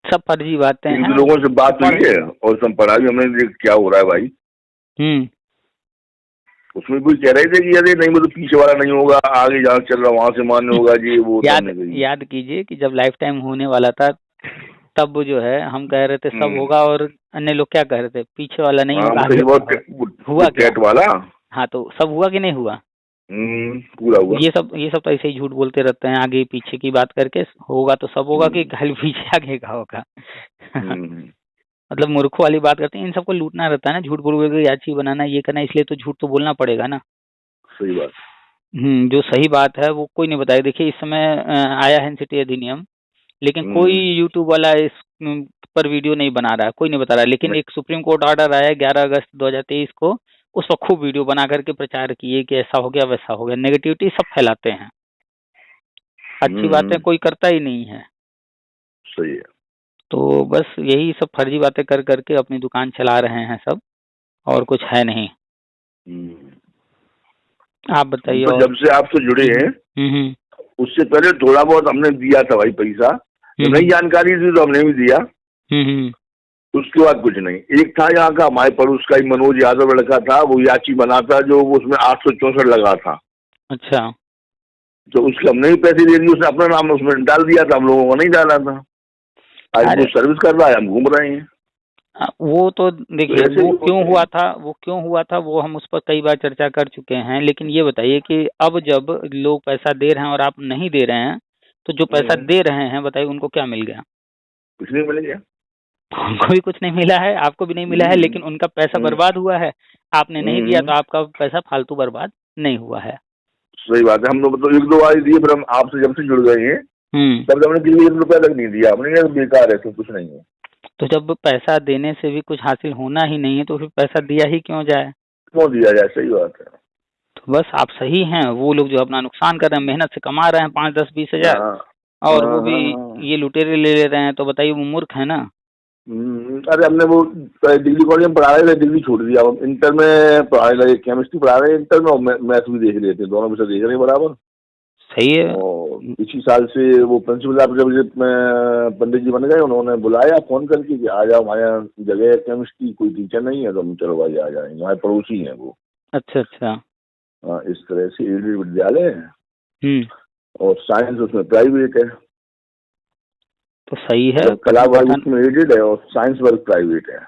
सब फर्जी बातें इन हैं। लोगों से बात हुई है और सब पढ़ा भी हमने, ये क्या हो रहा है भाई। हम्म उसमें कोई कह रहे थे कि अरे नहीं, मतलब पीछे वाला नहीं होगा, आगे जहाँ चल रहा वहां से मान्य होगा जी, वो तो हमने कही। याद कीजिए कि जब लाइफ टाइम होने वाला था तब जो है हम कह रहे थे सब हम्म। होगा, और अन्य लोग क्या कह रहे थे, पीछे वाला नहीं हाँ होगा वही आगे वो वाला होगा। वो हुआ क्या? कैट वाला। हाँ, तो सब हुआ कि नहीं हुआ? पूरा हुआ। ये सब तो ऐसे ही झूठ बोलते रहते हैं आगे पीछे की बात करके। होगा तो सब होगा कि हम्म। खाली पीछे आगे का होगा। हम्म। मतलब मूर्खों वाली बात करते हैं। इन सबको लूटना रहता है ना, झूठ बोल बोल के याची बनाना, ये करना, इसलिए तो झूठ तो बोलना पड़ेगा ना। सही बात। जो सही बात है वो कोई नहीं बताएगा। देखिए, इस समय आया है एनसीटी अधिनियम, लेकिन कोई हम्म। यूट्यूब वाला इस पर वीडियो नहीं बना रहा है, कोई नहीं बता रहा है। लेकिन नहीं। एक सुप्रीम कोर्ट ऑर्डर आया है 11 अगस्त 2023 को, उस पर खूब वीडियो बना करके प्रचार किए कि ऐसा हो गया वैसा हो गया, नेगेटिविटी सब फैलाते हैं। अच्छी बातें हम्म। कोई करता ही नहीं है। सही है। तो बस यही सब फर्जी बातें कर करके अपनी दुकान चला रहे हैं सब, और कुछ है नहीं। हम्म। आप हम बताइए तो और। जब से आपसे जुड़े हैं हम्म। उससे पहले थोड़ा बहुत हमने दिया था भाई पैसा, जब हम्म। नई जानकारी थी तो हमने भी दिया। हम्म। उसके बाद कुछ नहीं। एक था यहाँ का हमारे पड़ोस का ही मनोज यादव लड़का था, वो याची बना था जो उसमें 864 लगा था, अच्छा। तो उसके हमने भी पैसे दे दिए, उसने अपना नाम उसमें डाल दिया था, हम लोगों को नहीं डाला था। आज वो अरे, सर्विस कर रहा है, हम घूम रहे हैं। वो तो तो देखिए, ऐसे वो ही क्यों होते हुआ हैं। था, वो क्यों हुआ था, वो हम उस पर कई बार चर्चा कर चुके हैं। लेकिन ये बताइए कि अब जब लोग पैसा दे रहे हैं और आप नहीं दे रहे हैं, तो जो पैसा हम्म। दे रहे हैं बताइए उनको क्या मिल गया? कुछ नहीं मिल गया। उनको भी कुछ नहीं मिला है, आपको भी नहीं मिला है, हम्म। लेकिन उनका पैसा हम्म। बर्बाद हुआ है। आपने नहीं दिया हम्म। तो आपका पैसा फालतू बर्बाद नहीं हुआ है। सही बात है। हम लोग तो एक दो बार ही दिए, फिर हम आपसे जब से जुड़ गए हैं हम्म। तब हमने किसी को 1 रुपया तक नहीं दिया। हमने कहा बेकार है, तो कुछ नहीं है। तो जब पैसा देने से भी कुछ हासिल होना ही नहीं है, तो फिर पैसा दिया ही क्यों जाए? क्यों दिया जाए? सही बात है। तो बस आप सही हैं, वो लोग जो अपना नुकसान कर रहे हैं, मेहनत से कमा रहे हैं 5, 10, 20 हजार, हाँ और हाँ वो भी हाँ हाँ। ये लुटेरे ले ले रहे हैं, तो बताइए वो मूर्ख है ना। अरे हमने वो डिग्री कॉलेज में पढ़ा रहे थे, डिग्री छोड़ दिया। अब इंटर में पढ़ाने लगे, केमिस्ट्री पढ़ा रहे हैं इंटर में, और मैथ्स भी देख रहे थे, दोनों विषय देख रहे हैं बराबर। सही है। और इसी साल से वो प्रिंसिपल साहब जब पंडित जी बन गए, उन्होंने बुलाया फोन करके कि आ जाओ हमारे यहाँ जगह है केमिस्ट्री, कोई टीचर नहीं है, तो हम चलो भाई आ जाएंगे, हमारे पड़ोसी हैं वो। अच्छा अच्छा। हाँ, इस तरह से एडेड विद्यालय है, हम्म। और साइंस उसमें प्राइवेट है। तो सही है, मतलब कला पठन वर्ग पाठन। उसमें एडेड है और साइंस वर्ग प्राइवेट है।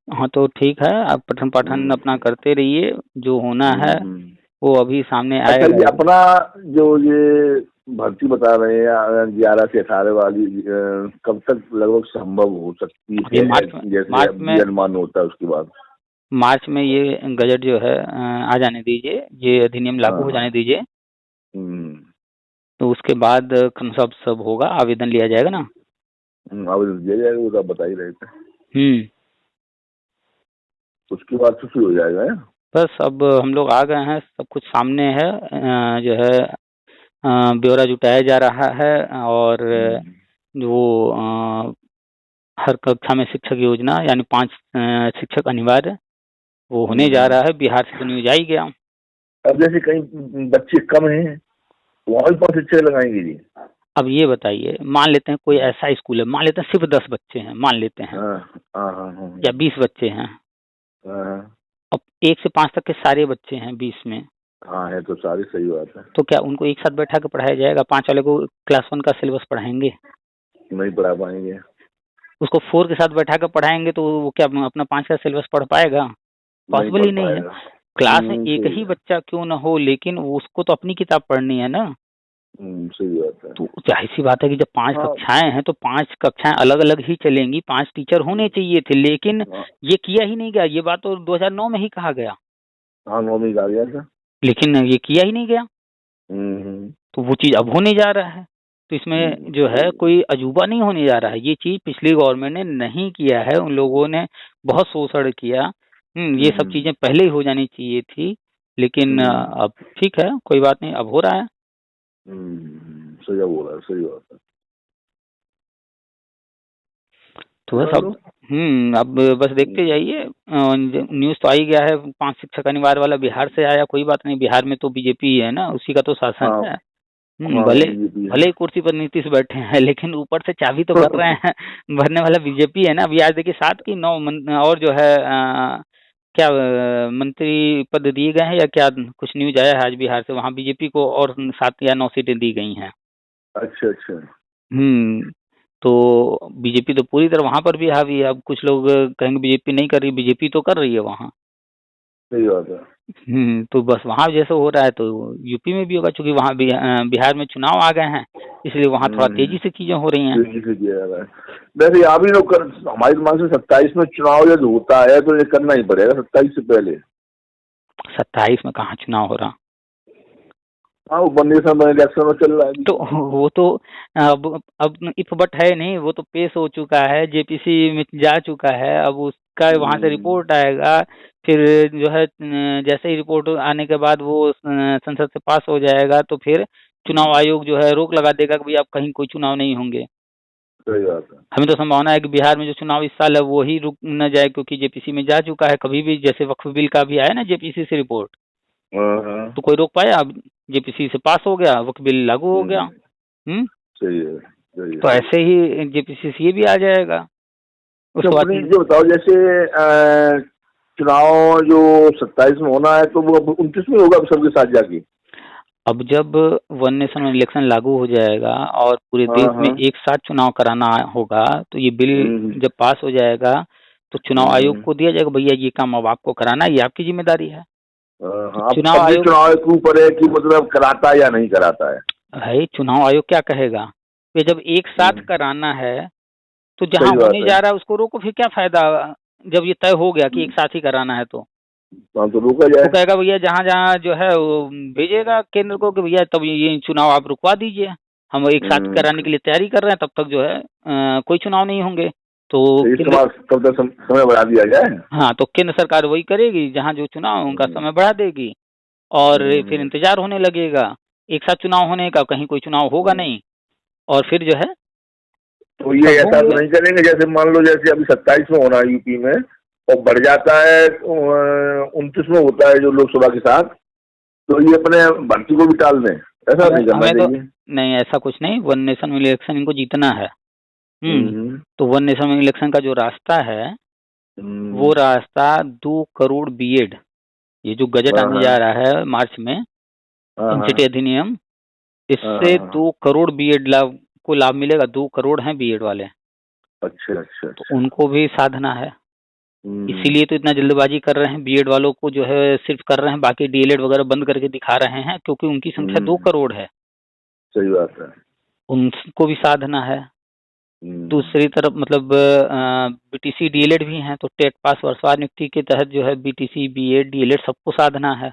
हाँ, तो ठीक है, आप पठन पाठन हम्म। अपना करते रहिए, जो होना है हम्म। वो अभी सामने अच्छा, आएगा ये ही। अपना जो ये भर्ती बता रहे हैं 11 से 18 वाली, कब तक लगभग संभव हो सकती ये है? मार्च में, जैसे मार्च अब में अनुमान होता है उसके बाद। मार्च में ये गजट जो है आ जाने दीजिए, ये अधिनियम लागू हाँ हो हाँ। जाने दीजिए। हम्म। तो उसके बाद सब होगा, आवेदन लिया जाएगा ना। आवेदन दिया जाएगा, वो तो आप बता ही रहे थे। हम्म। उसके बाद से शुरू हो जाएगा है? बस अब हम लोग आ गए हैं, सब कुछ सामने है। जो है ब्यौरा जुटाया जा रहा है, और हम्म। जो हर कक्षा में शिक्षक योजना, यानी 5 शिक्षक अनिवार्य, वो होने जा हम्म। रहा है। बिहार से तो न्यूज आ ही गया। अब जैसे कहीं बच्चे कम हैं, वहाँ भी 5 शिक्षक लगाएंगे जी? अब ये बताइए, मान लेते हैं कोई ऐसा स्कूल है, मान लेते हैं सिर्फ 10 बच्चे हैं, मान लेते हैं, हाँ हाँ हाँ हाँ या 20 बच्चे हैं। हाँ। अब 1 से 5 तक के सारे बच्चे हैं 20 में, हाँ है तो सारी सही बात है। तो क्या उनको एक साथ बैठा के पढ़ाया जाएगा? 5 वाले को क्लास 1 का सिलेबस पढ़ाएंगे? नहीं पढ़ा पाएंगे। उसको 4 के साथ बैठा कर पढ़ाएंगे तो वो क्या अपना 5 का सिलेबस पढ़ पाएगा? नहीं पॉसिबल पढ़ ही नहीं है। पाएगा। क्लास में एक सही ही है। बच्चा क्यों ना हो, लेकिन उसको तो अपनी किताब पढ़नी है ना। सही बात है। तो जाहिर सी बात है कि जब 5 हाँ कक्षाएं हैं तो 5 कक्षाएं अलग अलग ही चलेंगी, 5 टीचर होने चाहिए थे, लेकिन हाँ ये किया ही नहीं गया। ये बात तो 2009 में ही कहा गया, हाँ, नौवीं का आ गया था। लेकिन ये किया ही नहीं गया। हम्म। तो वो चीज अब होने जा रहा है। तो इसमें जो सही है है। कोई अजूबा नहीं होने जा रहा है। ये चीज पिछली गवर्नमेंट ने नहीं किया है, उन लोगों ने बहुत शोषण किया। ये सब हम्म। चीजें पहले ही हो जानी चाहिए थी, लेकिन हम्म। अब ठीक है, कोई बात नहीं, अब हो रहा है। सही बोला, सही बात है। तो बस चलो। अब अब बस देखते जाइए। न्यूज़ तो आ ही गया है, 5 शिक्षक अनिवार्य वाला बिहार से आया, कोई बात नहीं, बिहार में तो बीजेपी है ना, उसी का तो शासन हाँ है। हाँ, भले बीजेपी है। भले ही कुर्सी पर नीतीश बैठे हैं, लेकिन ऊपर से चाबी तो भर रहे हैं। भरने वाला बीजेपी है ना। अभी आज देखिए 7 की 9 और जो है क्या मंत्री पद दिए गए हैं या क्या, कुछ न्यूज आया है आज बिहार से, वहाँ बीजेपी को और 7 या 9 सीटें दी गई हैं। अच्छा अच्छा। हम्म। तो बीजेपी तो पूरी तरह वहां पर भी हावी है। अब कुछ लोग कहेंगे बीजेपी नहीं कर रही, बीजेपी तो कर रही है वहाँ। सही बात है। तो बस वहां जैसे हो रहा है तो यूपी में भी होगा, क्योंकि वहाँ बिहार में चुनाव आ गए हैं, इसलिए वहाँ थोड़ा तेजी से चीजें हो रही हैं। तेजी से किया जा रहा है। वैसे यहाँ भी लोग हमारे दिमाग से 27 में चुनाव जब होता है तो ये करना ही पड़ेगा 27 से पहले। 27 में कहाँ चुनाव हो रहा? हाँ, वो बननेसन में इलेक्शन में चल रहा है। तो वो तो अब इफ बट है नहीं, वो तो पेश हो चुका है, जेपीसी में जा चुका है। अब उसका वहां से रिपोर्ट आएगा, फिर जो है जैसे ही रिपोर्ट आने के बाद वो संसद से पास हो जाएगा, तो फिर चुनाव आयोग जो है रोक लगा देगा कि भाई अब कहीं कोई चुनाव नहीं होंगे। सही बात है। हमें तो संभावना है कि बिहार में जो चुनाव इस साल है वो ही रुक न जाए, क्योंकि जेपीसी में जा चुका है। कभी भी जैसे वक्फ बिल का भी आया ना जेपीसी से रिपोर्ट, तो कोई रोक पाया? अब जेपीसी से पास हो गया, वक्फ बिल लागू हो गया। सही है, सही है। तो ऐसे ही जेपीसी से ये भी आ जाएगा। उसके बाद जो बताओ, जैसे चुनाव जो 27 में होना है तो वो 29 में होगा सबके साथ जाके। अब जब वन नेशन इलेक्शन लागू हो जाएगा और पूरे देश में एक साथ चुनाव कराना होगा, तो ये बिल जब पास हो जाएगा तो चुनाव आयोग को दिया जाएगा, भैया ये काम अब आपको कराना है, ये आपकी जिम्मेदारी है। चुनाव आयोग के ऊपर है कि मतलब कराता है या नहीं कराता है। भाई चुनाव आयोग क्या कहेगा? वे जब एक साथ कराना है तो जहाँ होने जा रहा है उसको रोको, फिर क्या फायदा? जब ये तय हो गया कि एक साथ ही कराना है तो रोका जाए। तो कहेगा भैया जहाँ जहाँ जो है वो भेजेगा केंद्र को कि भैया तब ये चुनाव आप रुकवा दीजिए, हम एक साथ कराने के लिए तैयारी कर रहे हैं, तब तक जो है कोई चुनाव नहीं होंगे। तो तब तक समय बढ़ा दिया जाए। हाँ, तो केंद्र सरकार वही करेगी, जहाँ जो चुनाव उनका समय बढ़ा देगी और फिर इंतजार होने लगेगा एक साथ चुनाव होने का। कहीं कोई चुनाव होगा नहीं और फिर जो है तो ये ऐसा तो नहीं करेंगे जैसे मान लो जैसे अभी 27 में होना है यूपी में और बढ़ जाता है 29 में होता है जो लोकसभा के साथ, तो ये अपने भर्ती को भी टाल दें, ऐसा नहीं करना चाहिए। नहीं, ऐसा कुछ नहीं। वन नेशन में इलेक्शन इनको जीतना है। तो वन नेशन में इलेक्शन का जो रास्ता है वो रास्ता 2 करोड़ बीएड, ये जो गजट आने जा रहा है मार्च में, एनसीटी अधिनियम, इससे 2 करोड़ बीएड को लाभ मिलेगा। 2 करोड़ हैं बीएड वाले। अच्छा। तो उनको भी साधना है, इसीलिए तो इतना जल्दबाजी कर रहे हैं। बीएड वालों को जो है सिर्फ कर रहे हैं, बाकी डीएलएड वगैरह बंद करके दिखा रहे हैं, क्योंकि उनकी संख्या 2 करोड़ है। सही बात है। उनको भी साधना है। दूसरी तरफ मतलब बीटीसी डीएलएड भी हैं, तो टेट पास वर्षवार नियुक्ति के तहत जो है बीटीसी बीएड डीएलएड सबको साधना है।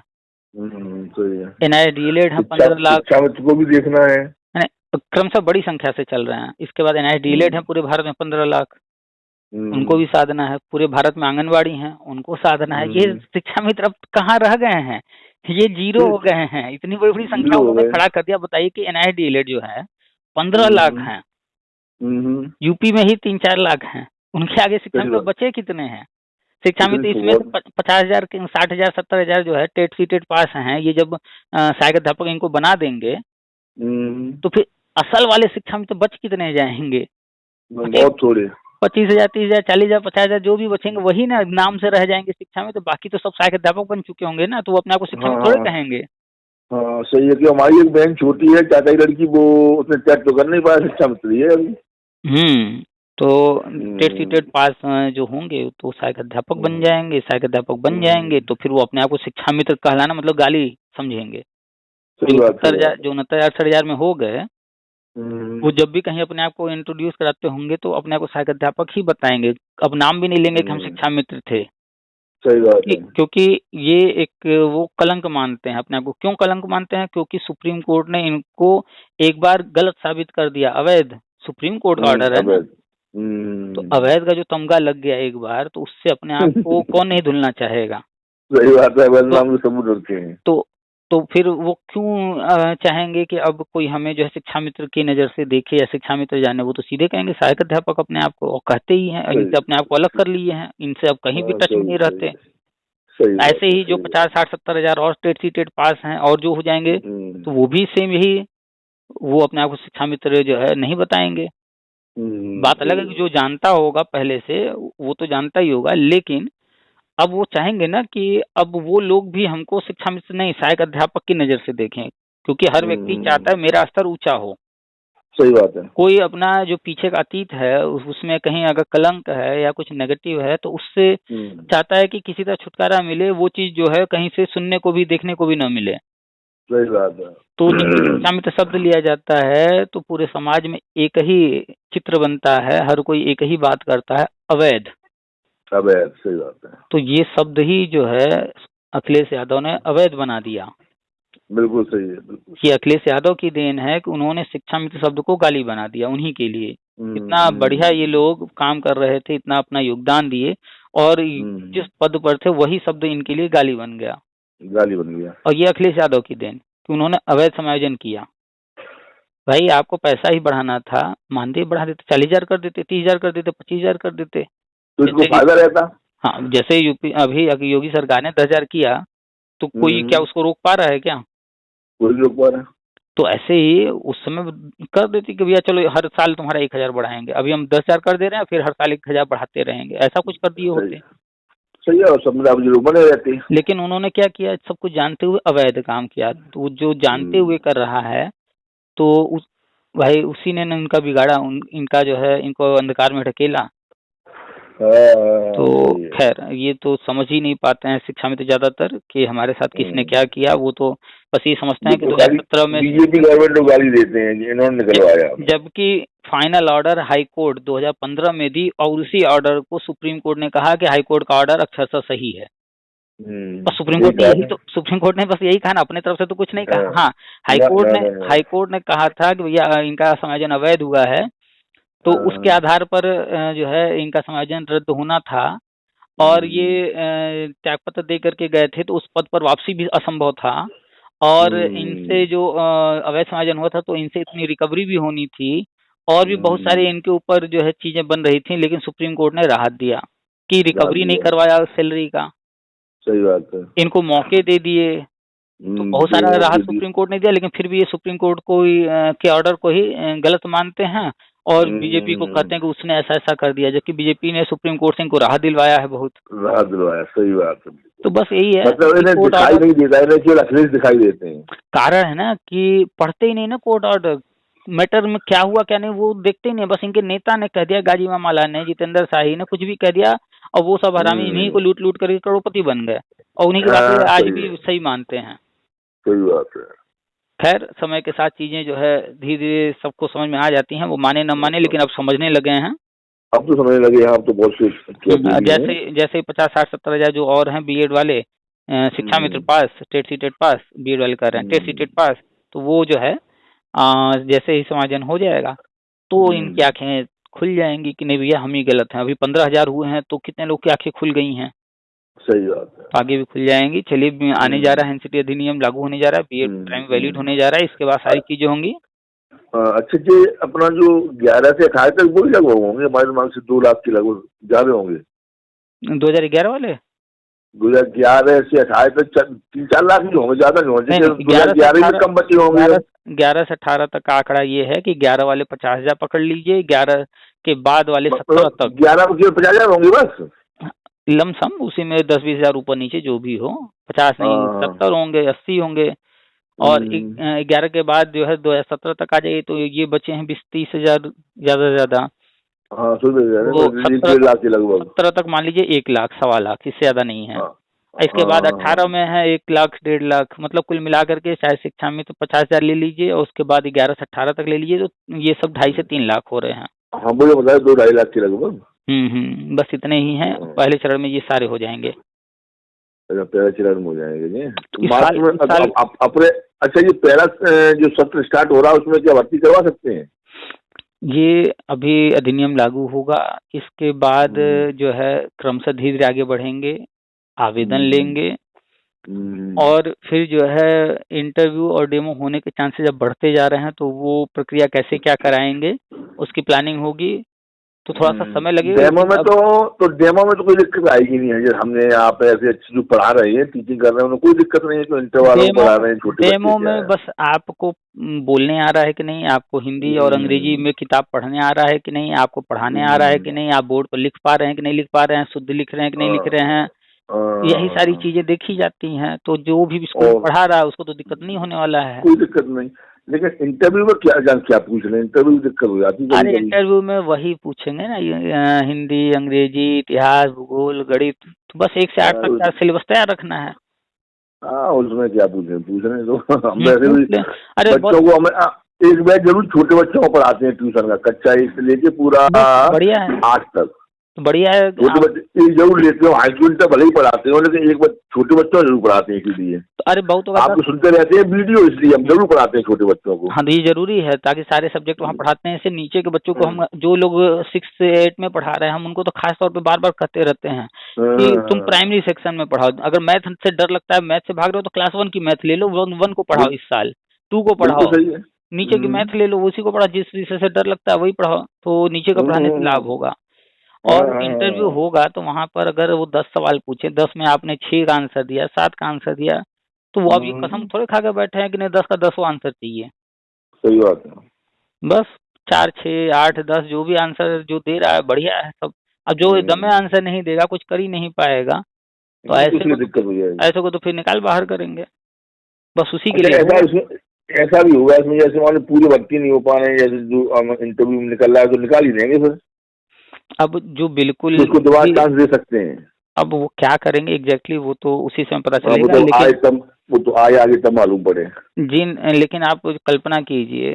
एनआई डीएलएड है 15 लाख को भी देखना है, क्रमशः बड़ी संख्या से चल रहे हैं। इसके बाद एनआई डीएलएड है पूरे भारत में 15 लाख, उनको भी साधना है। पूरे भारत में आंगनवाड़ी हैं, उनको साधना है। ये शिक्षा मित्र अब कहाँ रह गए हैं? ये जीरो हो गए हैं। इतनी बड़ी बड़ी संख्या उन्होंने खड़ा कर दिया। बताइए कि एनआई डीएलएड जो है 15 लाख हैं, यूपी में ही 3-4 लाख हैं, उनके आगे शिक्षा मित्र बचे कितने हैं? शिक्षा मित्र इसमें 50,000 60,000 70,000 जो है टेट सी टेट पास हैं। ये जब सहायक अध्यापक इनको बना देंगे तो फिर असल वाले शिक्षा मित्र बच कितने जाएंगे? बहुत थोड़े। 25,000 30,000 40,000 50,000 जो भी बचेंगे वही ना नाम से रह जाएंगे शिक्षा में। तो बाकी तो सब सहायक अध्यापक बन चुके होंगे ना, तो वो अपने आप को शिक्षा में थोड़े कहेंगे। हाँ सही है कि हमारी एक बहन छोटी है चाचा की लड़की, वो उसने टेट तो कर नहीं पाया, शिक्षा मित्र है अभी। तो टेट सी टेट पास जो होंगे तो सहायक अध्यापक बन जाएंगे। सहायक अध्यापक बन जाएंगे तो फिर वो अपने आप को शिक्षा मित्र कहलाना मतलब गाली समझेंगे। जो 69,000 में हो गए, वो जब भी कहीं अपने आप को इंट्रोड्यूस कराते होंगे तो अपने आप को सहायक अध्यापक ही बताएंगे, अब नाम भी नहीं लेंगे कि हम शिक्षा मित्र थे। सही बात है। क्योंकि ये एक वो कलंक मानते हैं अपने आप को। क्यों कलंक मानते हैं? क्योंकि सुप्रीम कोर्ट ने इनको एक बार गलत साबित कर दिया, अवैध। सुप्रीम कोर्ट का ऑर्डर है ना, तो अवैध का जो तमगा लग गया एक बार, तो उससे अपने आप को कौन नहीं धुलना चाहेगा। सही बात है, बदनाम से सब डरते हैं। तो फिर वो क्यों चाहेंगे कि अब कोई हमें जो है शिक्षा मित्र की नज़र से देखे या शिक्षा मित्र जाने? वो तो सीधे कहेंगे सहायक अध्यापक अपने आप को, और कहते ही हैं। इनसे अपने आप को अलग कर लिए हैं, इनसे अब कहीं भी टच में नहीं रहते। ऐसे ही जो 50 60 70 हजार और टेट सी टेट पास हैं और जो हो जाएंगे तो वो भी सेम यही, वो अपने आप को शिक्षा मित्र जो है नहीं बताएंगे। बात अलग है कि जो जानता होगा पहले से वो तो जानता ही होगा, लेकिन अब वो चाहेंगे ना कि अब वो लोग भी हमको शिक्षा मित्र नहीं सहायक अध्यापक की नज़र से देखें, क्योंकि हर व्यक्ति चाहता है मेरा स्तर ऊंचा हो। सही बात है। कोई अपना जो पीछे का अतीत है उसमें कहीं अगर कलंक है या कुछ नेगेटिव है तो उससे चाहता है कि किसी तरह छुटकारा मिले, वो चीज जो है कहीं से सुनने को भी देखने को भी न मिले। सही बात है। तो जब शिक्षा मित्र शब्द लिया जाता है तो पूरे समाज में एक ही चित्र बनता है, हर कोई एक ही बात करता है, अवैध। अवैध, सही बात है। तो ये शब्द ही जो है अखिलेश यादव ने अवैध बना दिया। बिल्कुल सही है, बिल्कुल। ये अखिलेश यादव की देन है कि उन्होंने शिक्षा मित्र शब्द को गाली बना दिया उन्हीं के लिए। इतना बढ़िया ये लोग काम कर रहे थे, इतना अपना योगदान दिए, और जिस पद पर थे वही शब्द इनके लिए गाली बन गया। गाली बन गया। और ये अखिलेश यादव की देन कि उन्होंने अवैध समायोजन किया। भाई आपको पैसा ही बढ़ाना था, मानदेय बढ़ा देते, 40,000 कर देते, 30,000 कर देते, 25,000 कर देते, तो इसको फायदा रहता। हाँ, जैसे यूपी अभी योगी सरकार ने 10,000 किया तो कोई क्या उसको रोक पा रहा है क्या? कोई रोक पा रहा है? तो ऐसे ही उस समय कर देती कि भैया चलो हर साल तुम्हारा 1,000 बढ़ाएंगे, अभी हम 10,000 कर दे रहे हैं, फिर हर साल 1,000 बढ़ाते रहेंगे, ऐसा कुछ कर दिए होते। सही है, और सब लोग बने रहते। लेकिन उन्होंने क्या किया, सब कुछ जानते हुए अवैध काम किया। तो जो जानते हुए कर रहा है तो उस भाई उसी ने उनका बिगाड़ा, इनका जो है इनको अंधकार में ढकेला। तो खैर ये तो समझ ही नहीं पाते हैं शिक्षा में तो ज्यादातर कि हमारे साथ किसने क्या किया। वो तो बस ये समझते हैं कि 2017 में बीजेपी गवर्नमेंट लोग गाली देते हैं कि इन्होंने निकलवाया, जबकि फाइनल ऑर्डर हाई कोर्ट 2015 में दी और उसी ऑर्डर को सुप्रीम कोर्ट ने कहा कि हाई कोर्ट का ऑर्डर अक्षरशः सही है। और सुप्रीम कोर्ट ने बस यही कहा ना, अपने तरफ से तो कुछ नहीं कहा। हाँ, हाई कोर्ट ने कहा था कि भैया इनका समायोजन अवैध हुआ है, तो उसके आधार पर जो है इनका समायोजन रद्द होना था। और ये त्यागपत्र दे करके गए थे तो उस पद पर वापसी भी असंभव था। और इनसे जो अवैध समायोजन हुआ था तो इनसे इतनी रिकवरी भी होनी थी, और भी बहुत सारे इनके ऊपर जो है चीजें बन रही थी, लेकिन सुप्रीम कोर्ट ने राहत दिया कि रिकवरी नहीं करवाया सैलरी का। सही बात है। इनको मौके दे दिए, तो बहुत सारा राहत सुप्रीम कोर्ट ने दिया, लेकिन फिर भी ये सुप्रीम कोर्ट को के ऑर्डर को ही गलत मानते हैं और बीजेपी को कहते हैं कि उसने ऐसा ऐसा कर दिया, जबकि बीजेपी ने सुप्रीम कोर्ट से इनको राहत दिलवाया है, बहुत राहत दिलवाया। सही बात है। तो बस यही है, मतलब इन्हें दिखाई नहीं देता है, केवल अखिलेश दिखाई देते हैं। कारण है ना कि पढ़ते ही नहीं ना कोर्ट ऑर्डर, मैटर में क्या हुआ क्या नहीं वो देखते ही नहीं। बस इनके नेता ने कह दिया, गाजी मामला ने, जितेंद्र शाही ने कुछ भी कह दिया, और वो सब हरामी इन्हीं को लूट लूट करके करोड़पति बन गए, और उन्हीं की बातें आज भी सही मानते हैं। सही बात है। खैर समय के साथ चीजें जो है धीरे धीरे सबको समझ में आ जाती हैं, वो माने न माने, लेकिन अब समझने लगे हैं। अब तो समझने लगे हैं, अब तो बहुत जैसे 50-60-70 हजार जो और हैं बीएड वाले शिक्षा मित्र पास, टेट सी टेट पास, बीएड वाले कर रहे हैं टेट सी टेट पास, तो वो जो है जैसे ही समायोजन हो जाएगा तो इनकी आंखें खुल जाएंगी कि नहीं भैया हम ही गलत हैं। अभी 15,000 हुए हैं तो कितने लोग की आंखें खुल गई हैं। सही बात है। आगे भी खुल जाएंगी। चलिए, आने जा रहा है एनसीटी अधिनियम लागू होने जा रहा है, बीएड टाइम वैलिड होने जा रहा है, इसके बाद सारी चीजें होंगी। अच्छा जी, अपना जो 11 से 28 तक वो लगभग होंगे, हमारे दिमाग से 2 लाख के लगभग ज्यादा होंगे 2011 वाले। 2011 से 28 तक 3-4 लाख ही होंगे, ज्यादा नहीं होंगे। 2011 में कम बच्चे होंगे। 11 से 18 तक का आंकड़ा ये है कि 11 वाले 50,000 पकड़ लीजिए, 11 के बाद वाले 17 तक 11 में 50,000 होंगे बस लमसम, उसी में 10-20 हजार ऊपर नीचे जो भी हो, 50 नहीं 70 होंगे, 80 होंगे। और 11 के बाद जो है 2017 तक आ जाइए तो ये बचे हैं 20-30 हजार ज्यादा। हाँ, 17 लाख के लगभग। 17 तक मान लीजिए 1 लाख 1.25 लाख, इससे ज्यादा नहीं है। इसके बाद 18 में है 1 लाख 1.5 लाख, मतलब कुल मिला करके शायद शिक्षा में तो 50,000 ले लीजिए, और उसके बाद 11 से 18 तक ले लीजिए, तो ये सब 2.5 से 3 लाख हो रहे हैं। हाँ, मुझे बताया 2-2.5 लाख के लगभग। बस इतने ही हैं। पहले चरण में ये सारे हो जाएंगे। पहले चरण में हो जाएंगे अपने। अच्छा, ये पहला जो सत्र स्टार्ट हो रहा है उसमें क्या भर्ती करवा सकते हैं? ये अभी अधिनियम लागू होगा, इसके बाद जो है क्रमशः धीरे धीरे आगे बढ़ेंगे, आवेदन लेंगे, और फिर जो है इंटरव्यू और डेमो होने के चांसेस जब बढ़ते जा रहे हैं तो वो प्रक्रिया कैसे क्या कराएंगे उसकी प्लानिंग होगी, तो थोड़ा सा समय लगेगा। डेमो में डेमो में तो कोई दिक्कत आएगी नहीं है। हमने यहाँ पे ऐसे अच्छी जो पढ़ा रहे हैं, टीचिंग कर रहे हैं, कोई दिक्कत नहीं है। तो इंटर वालों को पढ़ा रहे हैं, छोटे डेमो में बस आपको बोलने आ रहा है कि नहीं, आपको हिंदी और अंग्रेजी में किताब पढ़ने आ रहा है कि नहीं, आपको पढ़ाने आ रहा है कि नहीं, आप बोर्ड पर लिख पा रहे हैं कि नहीं लिख पा रहे हैं, शुद्ध लिख रहे हैं कि नहीं लिख रहे हैं, यही सारी चीजें देखी जाती हैं। तो जो भी स्कूल पढ़ा रहा है उसको तो दिक्कत नहीं होने वाला है। कोई दिक्कत नहीं। लेकिन इंटरव्यू में क्या जान क्या पूछ रहे हैं, इंटरव्यू में दिक्कत हो जाती है कभी अरे कभी। इंटरव्यू में वही पूछेंगे ना, हिंदी, अंग्रेजी, इतिहास, भूगोल, गणित, तो बस 1 से 8 तक का सिलेबस तैयार रखना है। हाँ, उसमें क्या पूछ रहे हैं तो हम वैसे भी पूछ ले। अरे बहुत बच्चों को हमें एक बैच जरूर छोटे बच्चों को पढ़ाते हैं ट्यूशन का, कक्षा 1 से लेके पूरा बस बढ़िया है, 8 तक। तो बढ़िया है छोटे आप। बच्चे एक जरूर लेते हो, हाई स्कूल तक भले ही पढ़ाते हो, लेकिन एक छोटे बच्चों को जरूर पढ़ाते हैं, इसीलिए तो अरे बहुत होगा आपको सुनते रहते हैं वीडियो, इसलिए हम जरूर पढ़ाते हैं छोटे बच्चों को। हाँ, तो ये जरूरी है ताकि सारे सब्जेक्ट वहाँ पढ़ाते हैं। इससे नीचे के बच्चों को हम जो लोग 6 से 8 में पढ़ा रहे हैं, हम उनको तो खास तौर पे बार बार कहते रहते हैं कि तुम प्राइमरी सेक्शन में पढ़ाओ। अगर मैथ से डर लगता है, मैथ से भाग रहे हो, तो क्लास 1 की मैथ ले लो, 1 को पढ़ाओ इस साल, 2 को बिल्कुल पढ़ाओ, सही है। नीचे की मैथ ले लो, उसी को पढ़ाओ, जिस विषय से डर लगता है वही पढ़ाओ, तो नीचे का पढ़ाने से लाभ होगा। और इंटरव्यू होगा तो वहां पर अगर वो 10 सवाल पूछे, 10 में आपने 6 का आंसर दिया, 7 का आंसर दिया, तो वो अब ये कसम थोड़े खा के बैठे हैं कि नहीं 10 का 10 आंसर चाहिए। सही बात है। बस 4, 6, 8, 10 जो भी आंसर जो दे रहा है बढ़िया है सब। अब जो दमे आंसर नहीं देगा, कुछ कर ही नहीं पाएगा, तो दिक्कत हो जाएगी। ऐसे को तो फिर निकाल बाहर करेंगे, बस उसी के अच्छा, लिए। ऐसा भी होगा इसमें, जैसे मान लो पूरी भर्ती नहीं हो पा रहे हैं, जैसे जो इंटरव्यू में निकल रहा है तो निकाल ही देंगे फिर, अब जो बिल्कुल तो उसको दोबारा चांस दे सकते हैं। अब वो क्या करेंगे एग्जैक्टली वो तो उसी समय पता वो चलेगा। तो लेकिन वो तो आए आगे तब मालूम पड़े। लेकिन आप कल्पना कीजिए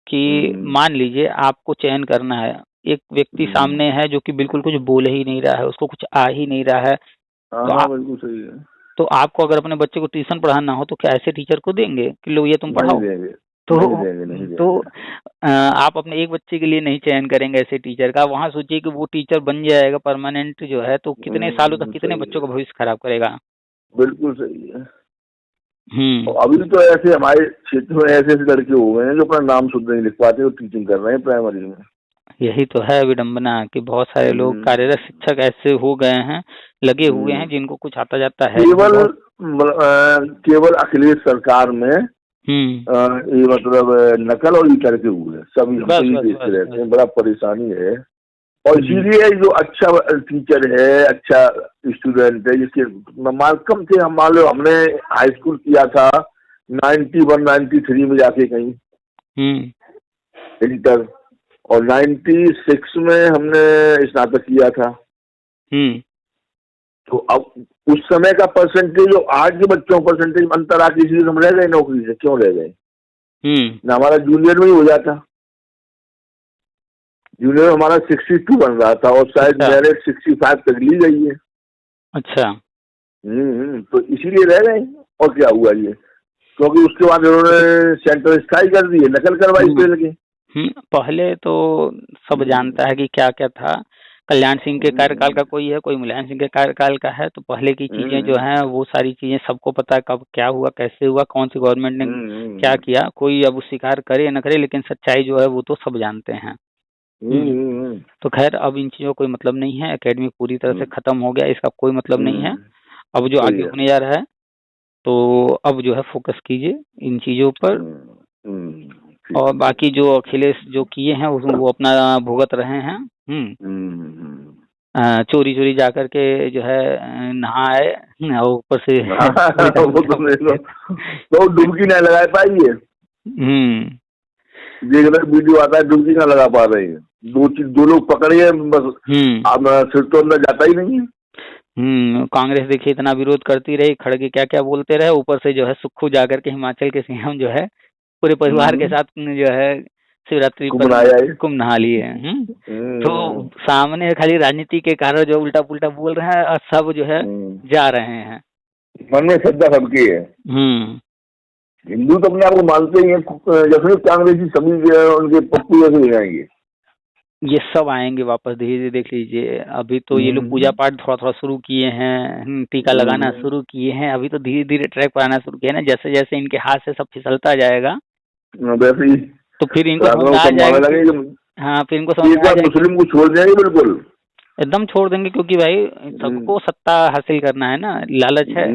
कि मान लीजिए आपको चयन करना है, एक व्यक्ति सामने है जो कि बिल्कुल कुछ बोल ही नहीं रहा है, उसको कुछ आ ही नहीं रहा है, तो बिल्कुल सही है। तो आपको अगर अपने बच्चे को ट्यूशन पढ़ाना हो तो क्या ऐसे टीचर को देंगे कि लो ये तुम पढ़ाओ? नहीं देंगे, तो नहीं देंगे। तो आप अपने एक बच्चे के लिए नहीं चयन करेंगे ऐसे टीचर का। वहां सोचिए कि वो टीचर बन जाएगा परमानेंट जो है, तो कितने सालों तक कितने बच्चों का भविष्य खराब करेगा। बिल्कुल सही है। अभी तो ऐसे हमारे क्षेत्र में ऐसे ऐसे लड़के हो गए हैं जो अपना नाम शुद्ध नहीं लिख पाते, वो टीचिंग कर रहे हैं प्राइमरी में। यही तो है विडंबना कि बहुत सारे लोग कार्यरत शिक्षक ऐसे हो गए हैं, लगे हुए हैं, जिनको कुछ आता जाता है। केवल अखिलेश सरकार में ये मतलब नकल और ये करके हुए सभी हम तो देखते रहते हैं, बड़ा परेशानी है। और इसीलिए जो अच्छा टीचर है, अच्छा स्टूडेंट है, जिसके कम थे, हम मान लो हमने हाई स्कूल किया था 91, 93 में जाके कहीं इंटर, और 96 में हमने स्नातक किया था। तो अब उस समय का परसेंटेज और आज के बच्चों का परसेंटेज अंतर आके इसलिए हम रह गए नौकरी से। क्यों रह गए? ना हमारा जूनियर में ही हो जाता, जूनियर हमारा 62 बन रहा था और शायद मेरिट 65 तक ली गई है। अच्छा। तो इसीलिए रह गए। और क्या हुआ ये, क्योंकि उसके बाद उन्होंने सेंटर स्थायी कर दिए, नकल करवाई फेल के। पहले तो सब जानता है कि क्या क्या था। कल्याण सिंह के कार्यकाल का कोई है, कोई मुलायम सिंह के कार्यकाल का है, तो पहले की चीजें जो हैं वो सारी चीजें सबको पता है, कब क्या हुआ, कैसे हुआ, कौन सी गवर्नमेंट ने क्या किया। कोई अब स्वीकार करे न करे, लेकिन सच्चाई जो है वो तो सब जानते हैं। तो खैर अब इन चीजों कोई मतलब नहीं है, एकेडमी पूरी तरह से खत्म हो गया, इसका कोई मतलब नहीं है। अब जो आगे होने जा रहा है तो अब जो है फोकस कीजिए इन चीजों पर। और बाकी जो अखिलेश जो किए हैं वो अपना भुगत रहे हैं। चोरी चोरी जाकर के जो है नहाए और ऊपर से तो डुबकी नहीं लगा पाई है। देख रहे वीडियो आता है, डुबकी ना लगा पा रहे हैं, दो लोग पकड़े बस, अब सिर तो अंदर जाता ही नहीं है। कांग्रेस देखिए इतना विरोध करती रही, खड़गे क्या क्या बोलते रहे, ऊपर से जो है सुक्खू जाकर के हिमाचल के सीएम जो है पूरे परिवार के साथ जो है शिवरात्रि पर कुंभ नहा लिए। तो सामने खाली राजनीति के कारण जो उल्टा पुल्टा बोल रहे हैं और सब जो है जा रहे हैं। मन में श्रद्धा सबकी है। हिंदू तो अपने आप को मानते ही हैं, जैसे कांग्रेसी सभी उनके पप्पू जैसे हो जाएंगे। ये सब आएंगे वापस धीरे धीरे, देख लीजिए। अभी तो ये लोग पूजा पाठ थोड़ा थोड़ा शुरू किए हैं, टीका लगाना शुरू किए हैं, अभी तो धीरे धीरे ट्रैक पर आना शुरू किया ना। जैसे जैसे इनके हाथ से सब फिसलता जाएगा वैसे ही तो फिर इनको समझ आ जाएगा। हाँ, फिर इनको समझ आ जाएगा, मुस्लिम को छोड़ देंगे, बिल्कुल एकदम छोड़ देंगे, क्योंकि भाई सबको सत्ता हासिल करना है ना, लालच है।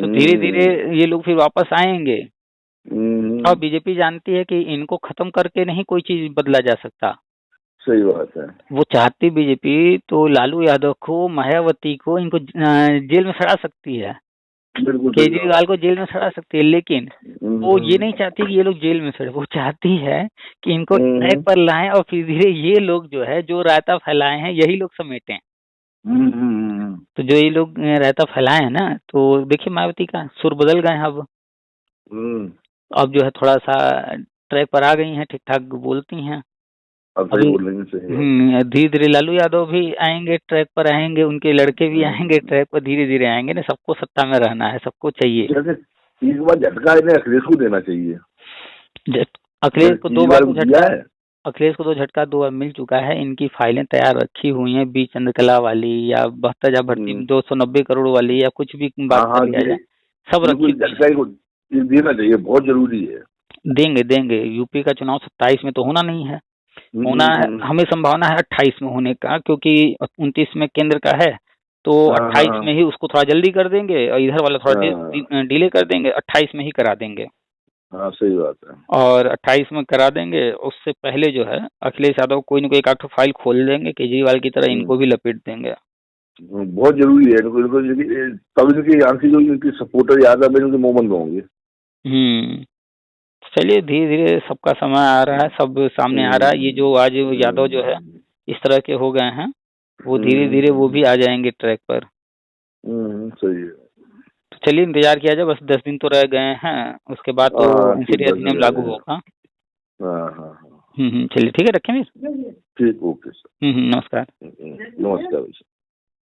तो धीरे धीरे ये लोग फिर वापस आएंगे। और बीजेपी जानती है कि इनको खत्म करके नहीं कोई चीज बदला जा सकता। सही बात है। वो चाहती बीजेपी तो लालू यादव को, मायावती को, इनको जेल में सड़ा सकती है, बिल्कुल सही कहा। केजरीवाल को जेल में सड़ा सकती है, लेकिन वो ये नहीं चाहती कि ये लोग जेल में सड़े। वो चाहती है कि इनको ट्रैक पर लाएं और फिर धीरे ये लोग जो है जो रायता फैलाए हैं यही लोग समेटें। तो जो ये लोग रायता फैलाए हैं ना, तो देखिए मायावती का सुर बदल गए हैं अब जो है थोड़ा सा ट्रैक पर आ गई हैं, ठीक ठाक बोलती हैं। अब सही बोल रही हैं, सही बात। धीरे धीरे लालू यादव भी आएंगे ट्रैक पर, आएंगे उनके लड़के भी आएंगे ट्रैक पर, धीरे धीरे आएंगे ना। सबको सत्ता में रहना है, सबको चाहिए। जैसे एक बार झटका इन्हें अखिलेश को देना चाहिए। अखिलेश को 2 बार तो दिया झटका, है। अखिलेश को 2 झटका 2 बार मिल चुका है। इनकी फाइलें तैयार रखी हुई हैं, बी चंद्रकला वाली या 72 भर्ती 290 करोड़ वाली या कुछ भी बात कर लिया जाए, सब रखी झटका को देना चाहिए, बहुत जरूरी है। देंगे देंगे। यूपी का चुनाव 27 में तो होना नहीं है, होना है, हमें संभावना है 28 में होने का, क्योंकि 29 में केंद्र का है, तो 28 में ही उसको थोड़ा जल्दी कर देंगे और इधर वाला थोड़ा डिले कर देंगे, 28 में ही करा देंगे। हाँ सही बात है। और 28 में करा देंगे। उससे पहले जो है अखिलेश यादव कोई न कोई एक आध फाइल खोल देंगे, केजरीवाल की तरह इनको भी लपेट देंगे। बहुत जरूरी है तब इनकी आंसर जो इनकी सपोर्टर यादव है उनके मुंह बंद होंगे। चलिए धीरे धीरे सबका समय आ रहा है, सब सामने आ रहा है। ये जो आज यादव जो है इस तरह के हो गए हैं, वो धीरे धीरे वो भी आ जाएंगे ट्रैक पर। सही है। तो चलिए इंतजार किया जाए, बस 10 दिन तो रह गए हैं, उसके बाद तो एनसीडी अधिनियम लागू होगा। चलिए ठीक है, रखें फिर। ठीक, ओके सर। नमस्कार। नमस्कार।